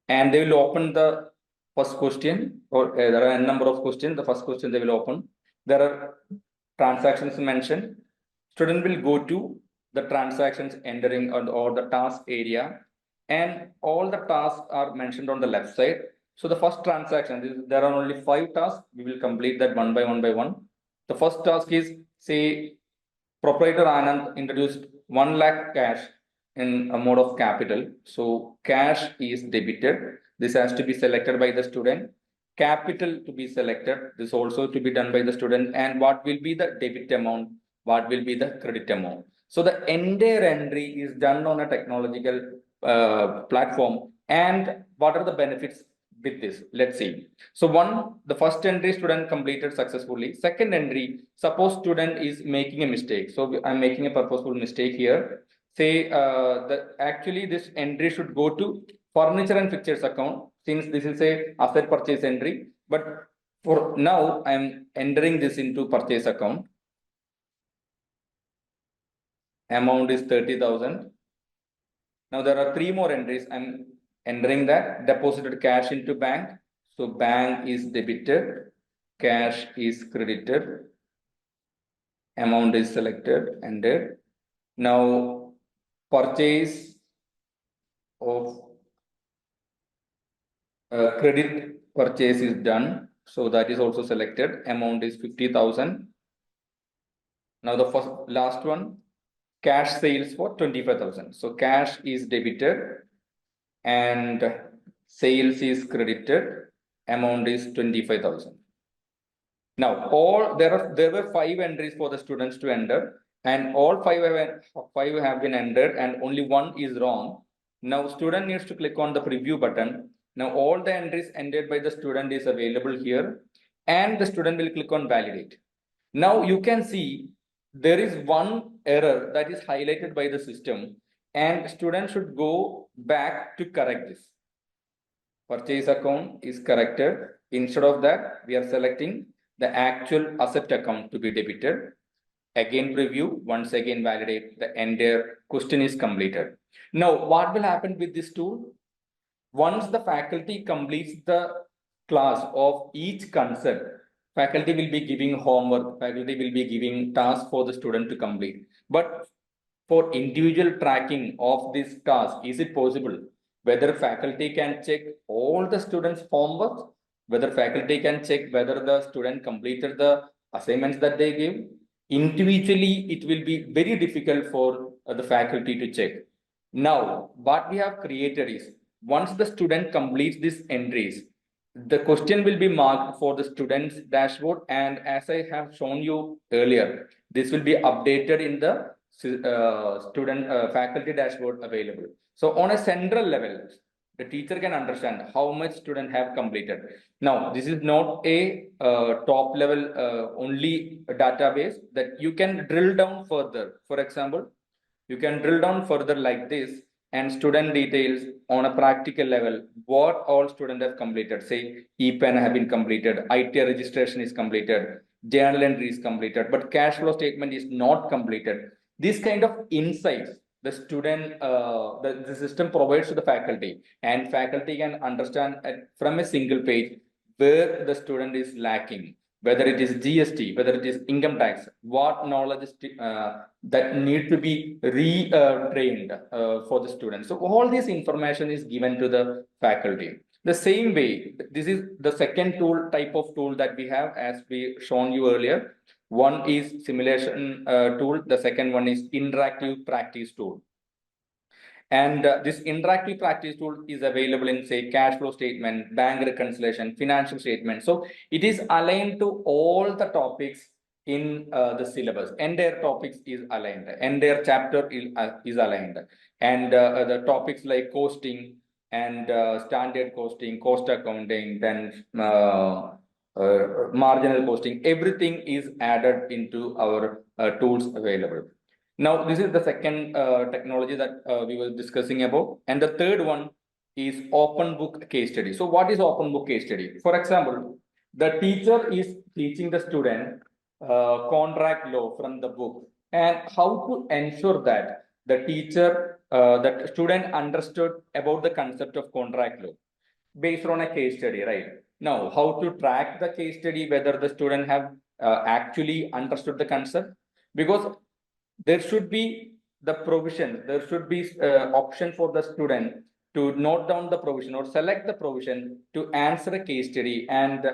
and they will open the first question, or there are a number of questions. The first question they will open. There are transactions mentioned. Student will go to the transactions entering or the task area, and all the tasks are mentioned on the left side. So the first transaction, there are only 5 tasks. We will complete that one by one. The first task is, say, proprietor Anand introduced 1 lakh cash in a mode of capital. So cash is debited. This has to be selected by the student. Capital to be selected. This also to be done by the student. And what will be the debit amount? What will be the credit amount? So the entire entry is done on a technological platform. And what are the benefits with this? Let's see. So the first entry student completed successfully. Second entry, suppose student is making a mistake. So I'm making a purposeful mistake here. Say actually this entry should go to furniture and fixtures account, since this is a asset purchase entry. But for now, I'm entering this into purchase account. Amount is 30,000. Now there are 3 more entries. I'm entering that. Deposited cash into bank. So bank is debited, cash is credited, amount is selected, ended. Now purchase of credit purchase is done. So that is also selected. Amount is 50,000. Now the last one, cash sales for 25,000. So cash is debited and sales is credited. Amount is 25,000. Now there were 5 entries for the students to enter, and all 5 have been entered, and only 1 is wrong. Now student needs to click on the preview button. Now all the entries entered by the student is available here, and the student will click on validate. Now you can see there is one error that is highlighted by the system, and student should go back to correct this. Purchase account is corrected. Instead of that, we are selecting the actual asset account to be debited. Again preview, once again validate, the entire question is completed. Now, what will happen with this tool? Once the faculty completes the class of each concept, faculty will be giving homework, faculty will be giving tasks for the student to complete. But for individual tracking of this task, is it possible? Whether faculty can check all the students' homework, whether faculty can check whether the student completed the assignments that they give. Individually, it will be very difficult for the faculty to check. Now, what we have created is, once the student completes these entries, the question will be marked for the student's dashboard, and as I have shown you earlier, this will be updated in the student faculty dashboard available. So on a central level, the teacher can understand how much student have completed. Now, this is not a top level only database that you can drill down further. For example, you can drill down further like this, and student details on a practical level, what all students have completed. Say EPEN have been completed, IT registration is completed, journal entry is completed, but cash flow statement is not completed. This kind of insights the student, the system provides to the faculty, and faculty can understand from a single page where the student is lacking, whether it is GST, whether it is income tax, what knowledge is that need to be retrained for the students. So all this information is given to the faculty. The same way, this is the second type of tool that we have, as we shown you earlier. One is simulation tool. The second one is interactive practice tool. And this interactive practice tool is available in, say, cash flow statement, bank reconciliation, financial statement. So it is aligned to all the topics in the syllabus. Entire topics is aligned. Entire chapter is aligned. And the topics like costing and standard costing, cost accounting, then marginal costing, everything is added into our tools available. Now, this is the second technology that we were discussing about. And the third one is open book case study. So what is open book case study? For example, the teacher is teaching the student contract law from the book, and how to ensure that the teacher, that student understood about the concept of contract law based on a case study, right? Now, how to track the case study, whether the student have actually understood the concept, because there should be the provision, there should be option for the student to note down the provision or select the provision to answer a case study and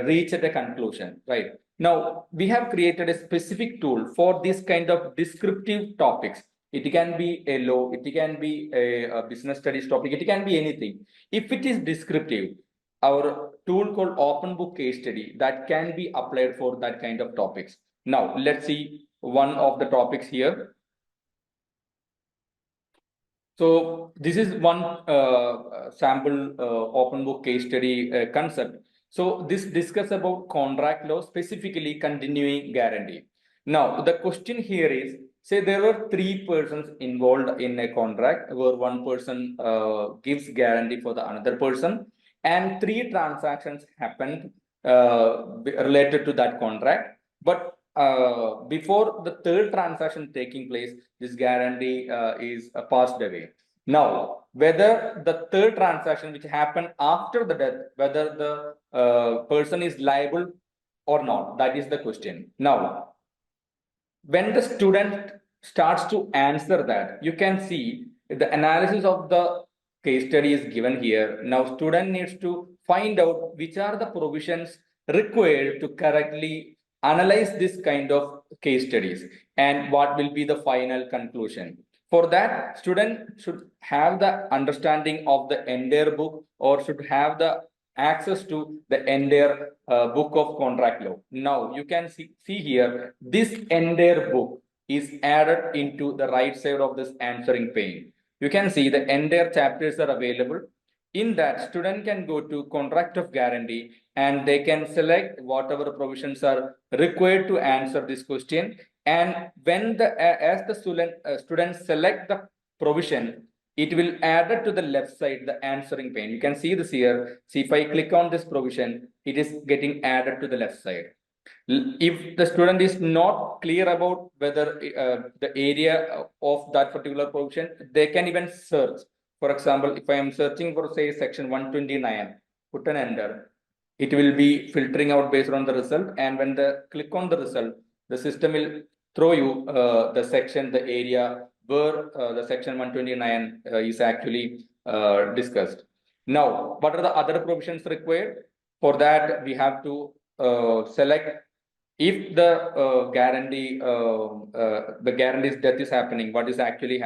reach at a conclusion, right? Now, we have created a specific tool for this kind of descriptive topics. It can be a law, it can be a business studies topic, it can be anything. If it is descriptive, our tool called open book case study that can be applied for that kind of topics. Now, let's see one of the topics here. So this is one sample open book case study concept. So this discuss about contract law, specifically continuing guarantee. Now the question here is, say there were three persons involved in a contract where one person gives guarantee for the another person, and three transactions happened related to that contract. But before the third transaction taking place, this guarantee is passed away. Now, whether the third transaction which happened after the death, whether the person is liable or not, that is the question. Now, when the student starts to answer that, you can see the analysis of the case study is given here. Now, student needs to find out which are the provisions required to correctly analyze this kind of case studies and what will be the final conclusion. For that, student should have the understanding of the entire book or should have the access to the entire book of contract law. Now you can see here, this entire book is added into the right side of this answering pane. You can see the entire chapters are available. In that, student can go to contract of guarantee and they can select whatever provisions are required to answer this question. And when the as the student select the provision, it will add it to the left side, the answering pane. You can see this here. See, if I click on this provision, it is getting added to the left side. If the student is not clear about whether the area of that particular provision, they can even search. For example, if I am searching for, say, section 129, put an enter, it will be filtering out based on the result. And when the click on the result, the system will throw you the section, the area where the section 129 is actually discussed. Now, what are the other provisions required? For that, we have to select if the guarantee's death is happening, what is actually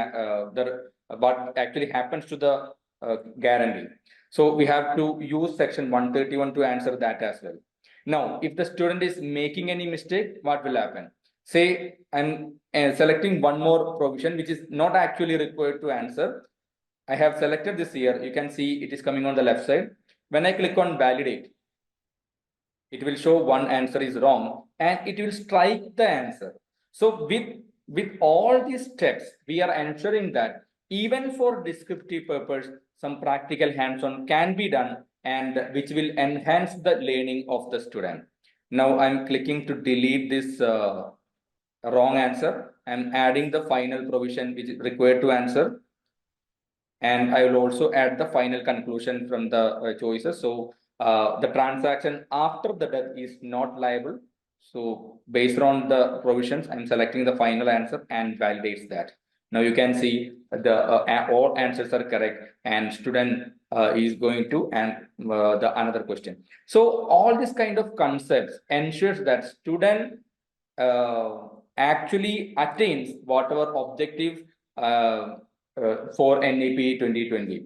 what actually happens to the guarantee. So we have to use section 131 to answer that as well. Now, if the student is making any mistake, what will happen? Say I'm selecting one more provision which is not actually required to answer. I have selected this here. You can see it is coming on the left side. When I click on validate, it will show one answer is wrong and it will strike the answer. So with all these steps, we are ensuring that even for descriptive purpose, some practical hands-on can be done and which will enhance the learning of the student. Now I'm clicking to delete this wrong answer. I'm adding the final provision which is required to answer. And I will also add the final conclusion from the choices. So the transaction after the death is not liable. So based on the provisions, I'm selecting the final answer and validates that. Now you can see the all answers are correct and student is going to and the another question. So all this kind of concepts ensures that student actually attains whatever objective for NEP 2020.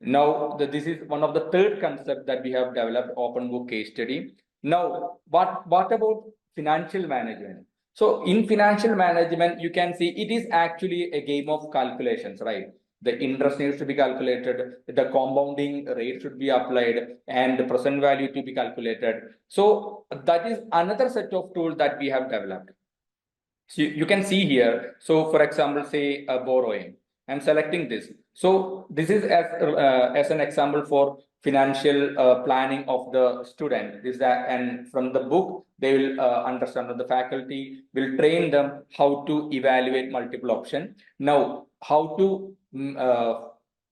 Now, this is one of the third concept that we have developed, open book case study. Now, what about financial management? So in financial management, you can see it is actually a game of calculations, right? The interest needs to be calculated, the compounding rate should be applied, and the present value to be calculated. So that is another set of tools that we have developed. So you can see here. So for example, say borrowing. I'm selecting this. So this is as an example for financial planning of the student. This that, and from the book they will understand. The faculty will train them how to evaluate multiple option. Now, how to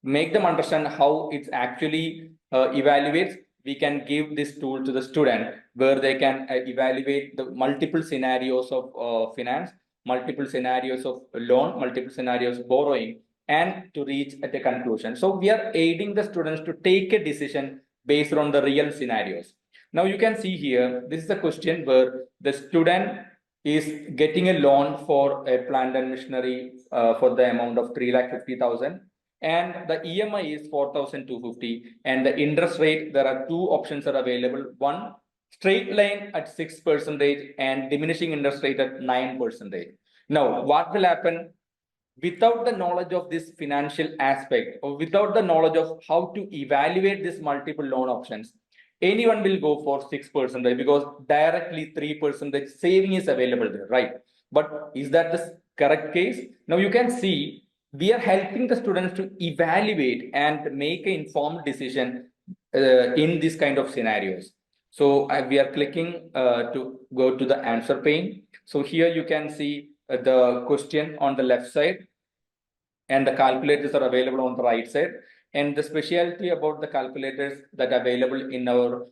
make them understand how it's actually evaluates. We can give this tool to the student where they can evaluate the multiple scenarios of finance, multiple scenarios of loan, multiple scenarios borrowing, and to reach at a conclusion. So we are aiding the students to take a decision based on the real scenarios. Now you can see here, this is a question where the student is getting a loan for a plant and machinery for the amount of 3,50,000, and the EMI is 4,250, and the interest rate, there are two options are available. One, straight line at 6% and diminishing interest rate at 9%. Now, what will happen? Without the knowledge of this financial aspect, or without the knowledge of how to evaluate these multiple loan options, anyone will go for 6% because directly 3% saving is available there, right? But is that the correct case? Now you can see we are helping the students to evaluate and make an informed decision in this kind of scenarios. So we are clicking to go to the answer pane. So here you can see the question on the left side, and the calculators are available on the right side. And the specialty about the calculators that are available in our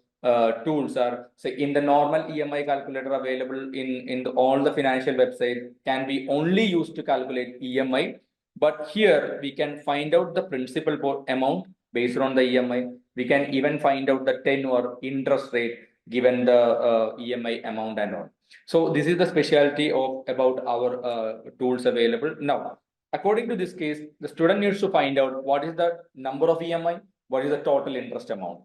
tools are, say, in the normal EMI calculator available in all the financial websites can be only used to calculate EMI. But here we can find out the principal amount based on the EMI. We can even find out the tenure, interest rate given the EMI amount and all. So this is the specialty of about our tools available. Now, according to this case, the student needs to find out what is the number of EMI, what is the total interest amount.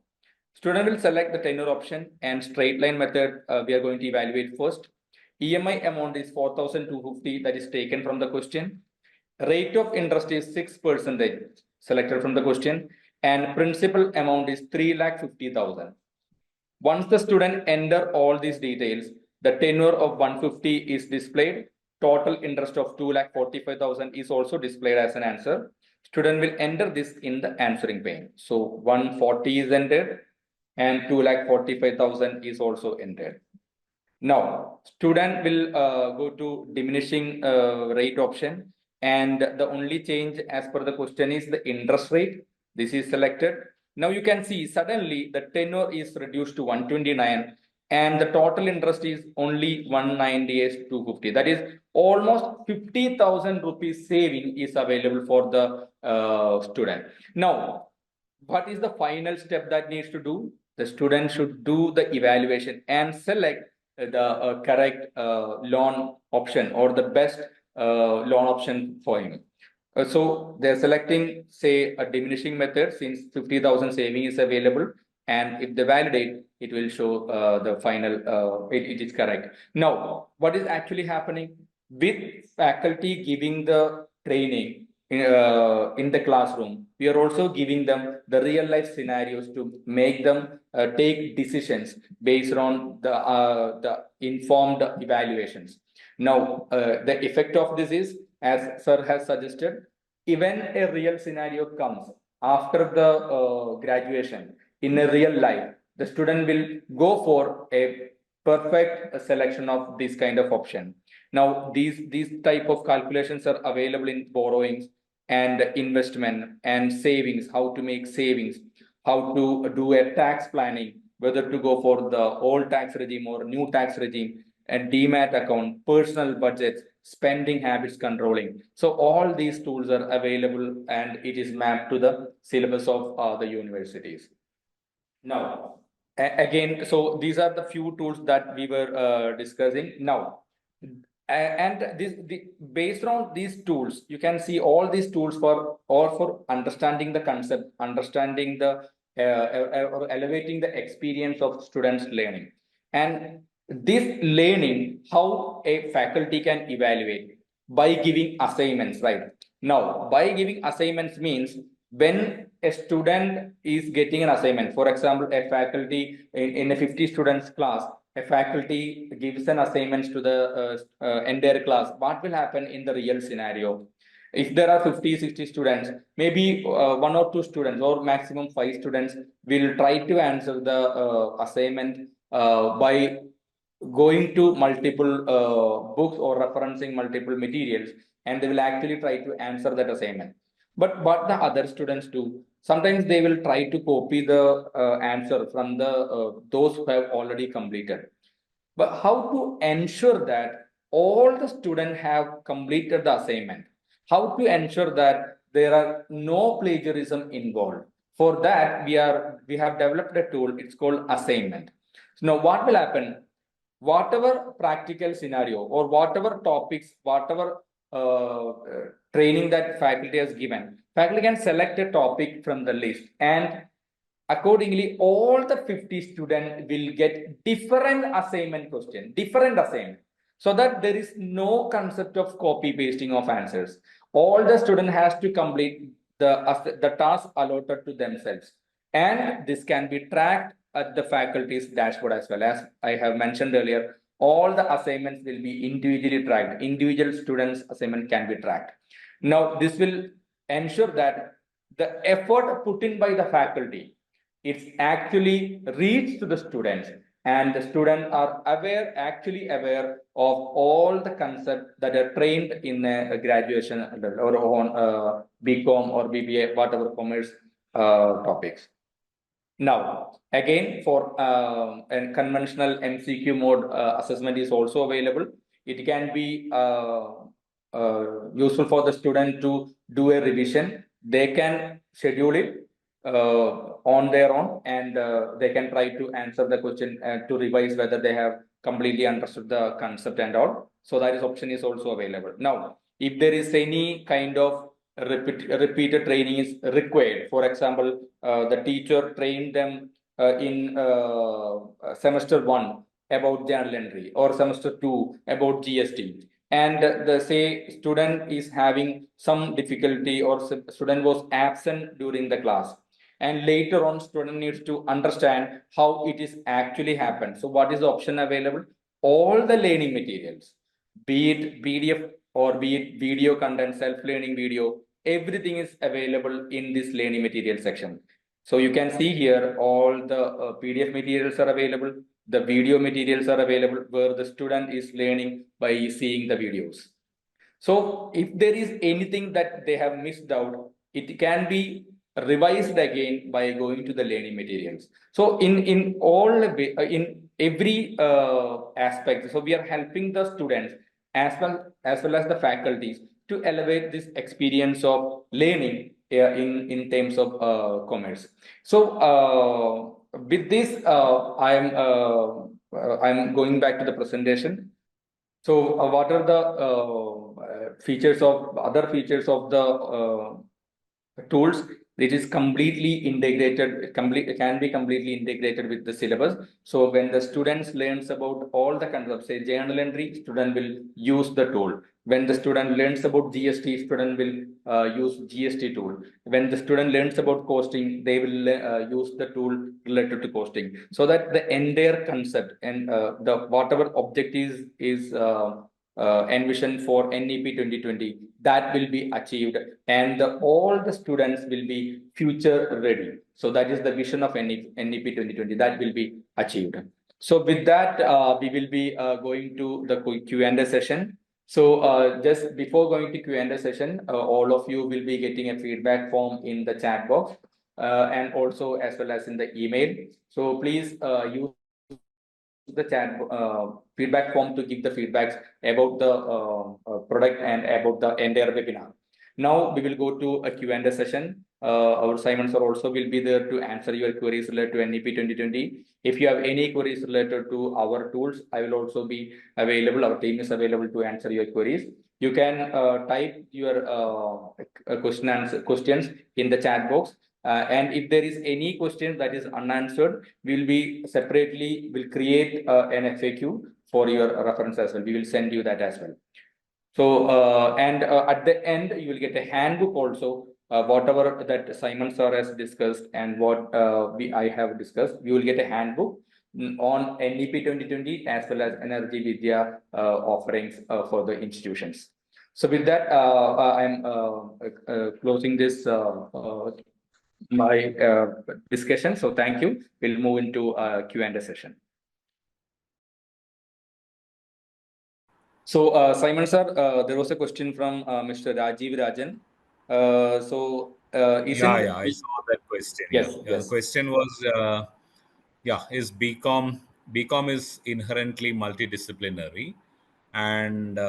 Student will select the tenure option and straight line method we are going to evaluate first. EMI amount is 4,250 that is taken from the question. Rate of interest is 6% selected from the question, and principal amount is 3,50,000. Once the student enter all these details, the tenure of 150 is displayed. Total interest of 2,45,000 is also displayed as an answer. Student will enter this in the answering pane. So 140 is entered and 2,45,000 is also entered. Now, student will go to diminishing rate option, and the only change as per the question is the interest rate. This is selected. Now you can see suddenly the tenure is reduced to 129 and the total interest is only 198,250. That is almost 50,000 rupees saving is available for the student. Now, what is the final step that needs to do? The student should do the evaluation and select the correct loan option or the best loan option for him. So they're selecting, say, a diminishing method since 50,000 saving is available. And if they validate, it will show the final, it is correct. Now, what is actually happening with faculty giving the training in the classroom? We are also giving them the real life scenarios to make them take decisions based on the informed evaluations. Now, the effect of this is, as sir has suggested, even a real scenario comes after the graduation in a real life, the student will go for a perfect selection of this kind of option. Now, these type of calculations are available in borrowings and investment and savings, how to make savings, how to do a tax planning, whether to go for the old tax regime or new tax regime, and demat account, personal budgets, spending habits controlling. So all these tools are available and it is mapped to the syllabus of the universities. Now, again, so these are the few tools that we were discussing. Now, and based on these tools, you can see all these tools for understanding the concept, understanding the or elevating the experience of students learning. And this learning, how a faculty can evaluate by giving assignments, right? Now, by giving assignments means when a student is getting an assignment, for example, a faculty in a 50 students class, a faculty gives an assignments to the entire class, what will happen in the real scenario? If there are 50, 60 students, maybe one or two students or maximum 5 students will try to answer the assignment by going to multiple books or referencing multiple materials, and they will actually try to answer that assignment. But what the other students do, sometimes they will try to copy the answer from the those who have already completed. But how to ensure that all the students have completed the assignment? How to ensure that there are no plagiarism involved. For that, we have developed a tool. It's called assignment. So now, what will happen? Whatever practical scenario or whatever topics, whatever training that faculty has given, faculty can select a topic from the list, and accordingly, all the 50 students will get different assignment question, different assignment, so that there is no concept of copy pasting of answers. All the student has to complete the task allotted to themselves, and this can be tracked at the faculty's dashboard as well. As I have mentioned earlier, all the assignments will be individually tracked. Individual students' assignment can be tracked. Now, this will ensure that the effort put in by the faculty, it's actually reached to the students, and the students are actually aware of all the concepts that are trained in a graduation or on BCom or BBA, whatever commerce topics. Now, again, for a conventional MCQ mode assessment is also available. It can be useful for the student to do a revision. They can schedule it on their own, and they can try to answer the question to revise whether they have completely understood the concept and all. So that is option is also available. Now, if there is any kind of repeated training is required. For example, the teacher trained them in semester 1 about journal entry, or semester 2 about GST, and the say student is having some difficulty, or student was absent during the class, and later on student needs to understand how it is actually happened. So what is the option available? All the learning materials, be it PDF or be it video content, self-learning video, everything is available in this learning material section. So you can see here all the PDF materials are available, the video materials are available, where the student is learning by seeing the videos. So if there is anything that they have missed out, it can be revised again by going to the learning materials. So in every aspect, so we are helping the students as well as the faculties to elevate this experience of learning in terms of commerce. So with this, I'm going back to the presentation. So what are the other features of the tools? It is completely integrated, can be completely integrated with the syllabus. So when the students learns about all the concepts, say journal entry, student will use the tool. When the student learns about GST, student will use GST tool. When the student learns about costing, they will use the tool related to costing, so that the entire concept and the whatever objectives is envisioned for NEP 2020, that will be achieved, and all the students will be future ready. So that is the vision of NEP 2020, that will be achieved. So with that, we will be going to the Q&A session. So just before going to Q&A session, all of you will be getting a feedback form in the chat box, and also as well as in the email. So please use the chat feedback form to give the feedbacks about the product and about the entire webinar. Now we will go to a Q&A session. Our Simon sir also will be there to answer your queries related to NEP 2020. If you have any queries related to our tools, I will also be available. Our team is available to answer your queries. You can type your questions in the chat box. And if there is any question that is unanswered, we'll be separately will create an FAQ for your reference as well. We will send you that as well. So and at the end you will get a handbook also. Whatever that Simon sir has discussed and what I have discussed, you will get a handbook on NEP 2020 as well as Energy Vidya offerings for the institutions. So with that, I'm closing this my discussion. So thank you. We'll move into Q&A session. So Simon sir, there was a question from Mr. Rajiv Rajan. Yeah, I saw that question. Yes, The yes. question was, is BCom is inherently multidisciplinary, And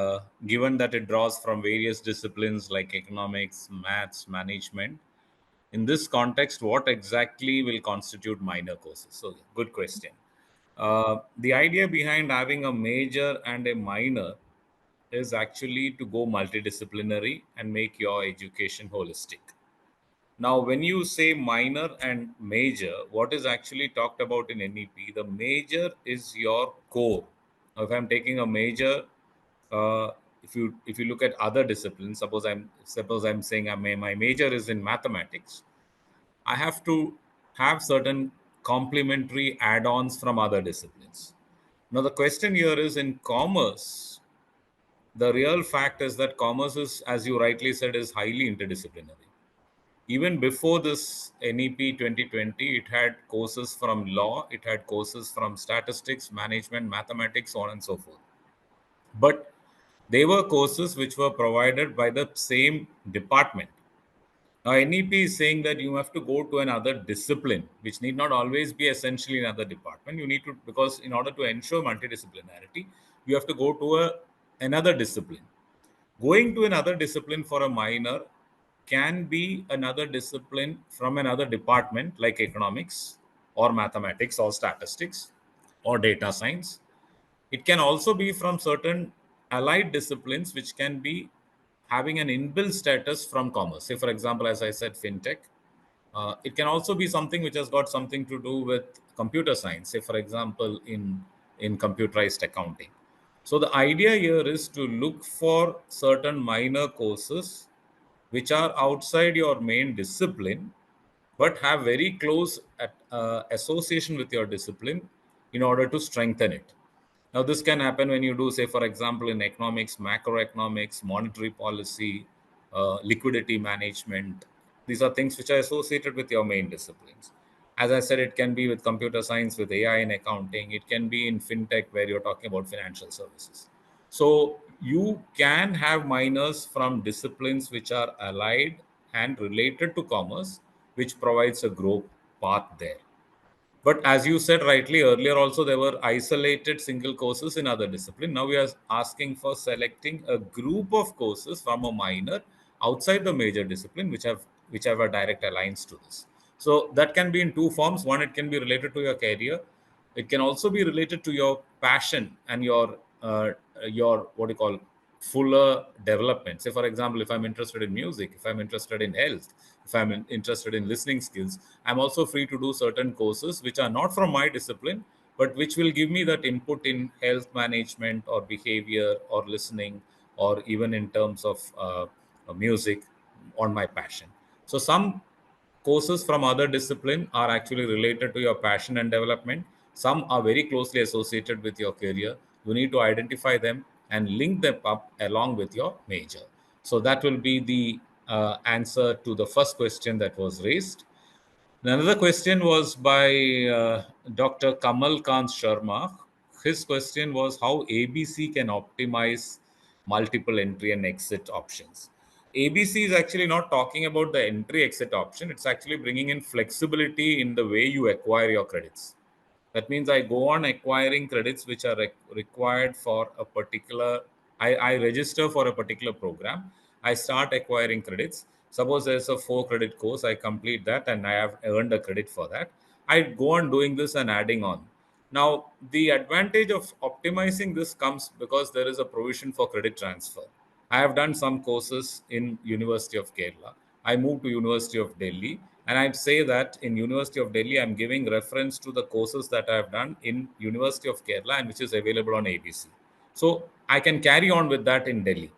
given that it draws from various disciplines like economics, maths, management, in this context, what exactly will constitute minor courses? So, good question. The idea behind having a major and a minor is actually to go multidisciplinary and make your education holistic. Now, when you say minor and major, what is actually talked about in NEP? The major is your core. Now, if I'm taking a major, if you look at other disciplines, suppose I'm saying my major is in mathematics, I have to have certain complementary add-ons from other disciplines. Now, the question here is in commerce, the real fact is that commerce is, as you rightly said, is highly interdisciplinary. Even before this NEP 2020, it had courses from law, it had courses from statistics, management, mathematics, so on and so forth. But they were courses which were provided by the same department. Now, NEP is saying that you have to go to another discipline, which need not always be essentially another department. You need to, because in order to ensure multidisciplinarity, you have to go to another discipline. Going to another discipline for a minor can be another discipline from another department like economics or mathematics or statistics or data science. It can also be from certain allied disciplines which can be having an inbuilt status from commerce. Say, for example, as I said, fintech. It can also be something which has got something to do with computer science. Say, for example, in computerized accounting. So the idea here is to look for certain minor courses which are outside your main discipline but have very close association with your discipline in order to strengthen it. Now, this can happen when you do, say, for example, in economics, macroeconomics, monetary policy, liquidity management. These are things which are associated with your main disciplines. As I said, it can be with computer science, with AI and accounting. It can be in fintech, where you're talking about financial services. So, you can have minors from disciplines which are allied and related to commerce, which provides a growth path there. But as you said rightly earlier, also there were isolated single courses in other discipline. Now we are asking for selecting a group of courses from a minor outside the major discipline, which have a direct alliance to this. So that can be in two forms. One, it can be related to your career. It can also be related to your passion and your what do you call fuller development. Say, for example, if I'm interested in music, if I'm interested in health, if I'm interested in listening skills, I'm also free to do certain courses which are not from my discipline, but which will give me that input in health management or behavior or listening, or even in terms of music on my passion. So some courses from other discipline are actually related to your passion and development. Some are very closely associated with your career. You need to identify them and link them up along with your major. So that will be the answer to the first question that was raised. Another question was by Dr. Kamal Kant Sharma. His question was how ABC can optimize multiple entry and exit options. ABC is actually not talking about the entry exit option, it's actually bringing in flexibility in the way you acquire your credits. That means I go on acquiring credits which are required for a particular, I register for a particular program. I start acquiring credits. Suppose there's a 4 credit course, I complete that and I have earned a credit for that. I go on doing this and adding on. Now, the advantage of optimizing this comes because there is a provision for credit transfer. I have done some courses in University of Kerala. I moved to University of Delhi, and I'd say that in University of Delhi, I'm giving reference to the courses that I've done in University of Kerala and which is available on ABC. So I can carry on with that in Delhi,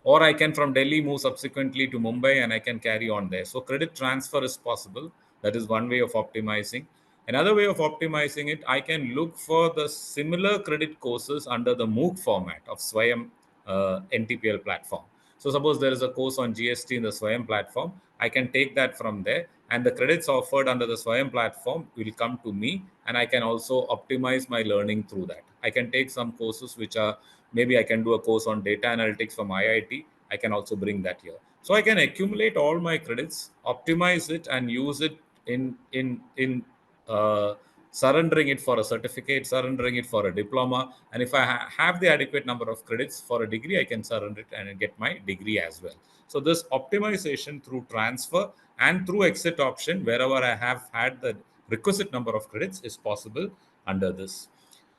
or I can from Delhi move subsequently to Mumbai and I can carry on there. So credit transfer is possible. That is one way of optimizing. Another way of optimizing it, I can look for the similar credit courses under the MOOC format of Swayam NTPL platform. So suppose there is a course on GST in the Swayam platform, I can take that from there, and the credits offered under the Swayam platform will come to me, and I can also optimize my learning through that. I can take some courses which are, maybe I can do a course on data analytics from IIT. I can also bring that here. So I can accumulate all my credits, optimize it, and use it in uh, surrendering it for a certificate, surrendering it for a diploma. And if I have the adequate number of credits for a degree, I can surrender it and get my degree as well. So this optimization through transfer and through exit option, wherever I have had the requisite number of credits, is possible under this.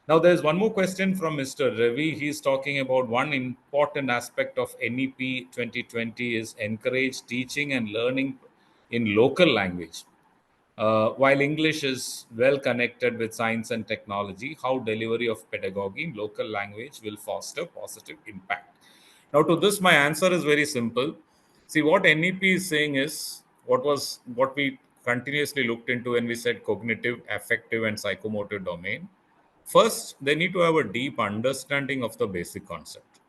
Now, there's one more question from Mr. Ravi. He's talking about one important aspect of NEP 2020 is encourage teaching and learning in local language. While English is well connected with science and technology, how delivery of pedagogy in local language will foster positive impact. Now, to this, my answer is very simple. See, what NEP is saying is what we continuously looked into when we said cognitive, affective, and psychomotor domain. First, they need to have a deep understanding of the basic concept.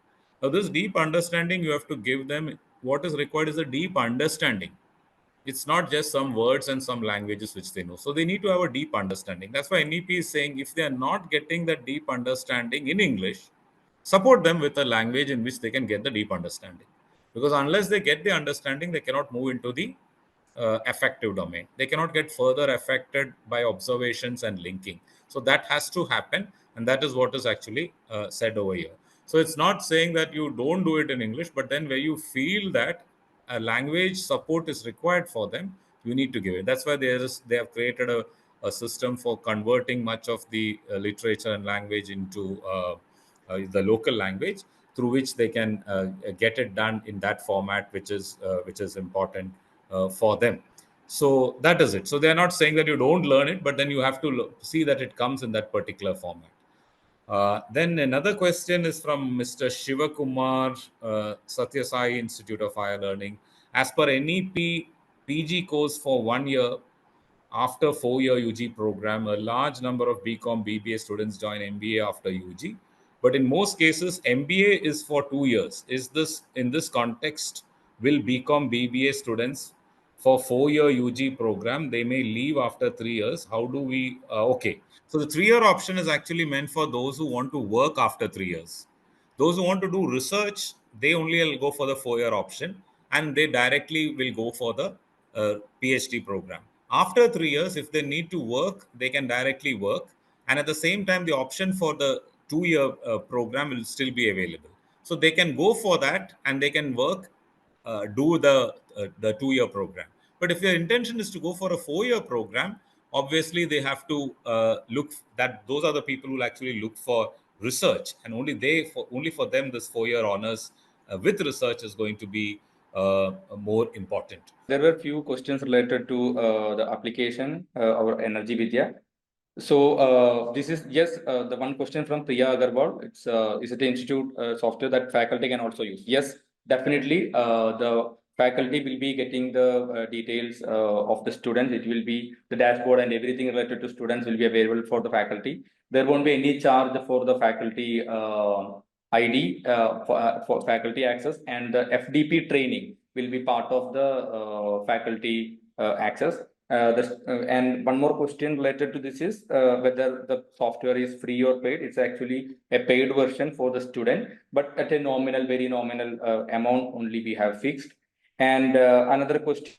Now, this deep understanding, you have to give them what is required is a deep understanding. It's not just some words and some languages which they know. So they need to have a deep understanding. That's why NEP is saying if they are not getting that deep understanding in English, support them with a language in which they can get the deep understanding. Because unless they get the understanding, they cannot move into the affective domain. They cannot get further affected by observations and linking. So that has to happen, and that is what is actually said over here. So it's not saying that you don't do it in English, but then where you feel that a language support is required for them, you need to give it. That's why they have created a system for converting much of the literature and language into the local language, through which they can get it done in that format, which is important for them. So that is it. So they are not saying that you don't learn it, but then you have to see that it comes in that particular format. Then another question is from Mr. Shivakumar, Satya Sai Institute of Higher Learning. As per NEP PG course for 1 year, after 4 year UG program, a large number of BCom BBA students join MBA after UG. But in most cases, MBA is for 2 years. Is this in this context? Will BCom BBA students for 4 year UG program they may leave after 3 years? How do we? Okay, so the 3 year option is actually meant for those who want to work after 3 years. Those who want to do research, they only will go for the 4 year option, and they directly will go for the PhD program. After 3 years, if they need to work, they can directly work. And at the same time, the option for the 2 year program will still be available. So they can go for that and they can work, do the 2 year program. But if their intention is to go for a 4 year program, obviously they have to look that those are the people who will actually look for research, and only for them this 4 year honors with research is going to be more important. There were few questions related to the application, our Energy Vidya. So this is yes, the one question from Priya Agarwal. It's is it an institute software that faculty can also use? Yes, definitely. The faculty will be getting the details of the students. It will be the dashboard and everything related to students will be available for the faculty. There won't be any charge for the faculty ID for faculty access, and the FDP training will be part of the faculty access. And one more question related to this is whether the software is free or paid. It's actually a paid version for the student, but at a nominal, very nominal amount only we have fixed. And another question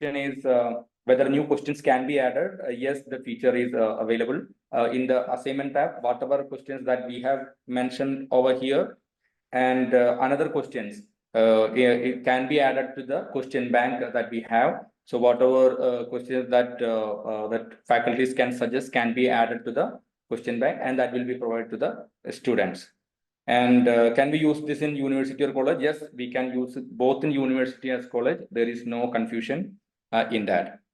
is whether new questions can be added. Yes, the feature is available in the assignment tab. Whatever questions that we have mentioned over here, and another questions, it can be added to the question bank that we have. So whatever questions that that faculties can suggest can be added to the question bank, and that will be provided to the students. And can we use this in university or college? Yes, we can use it both in university as college. There is no confusion in that.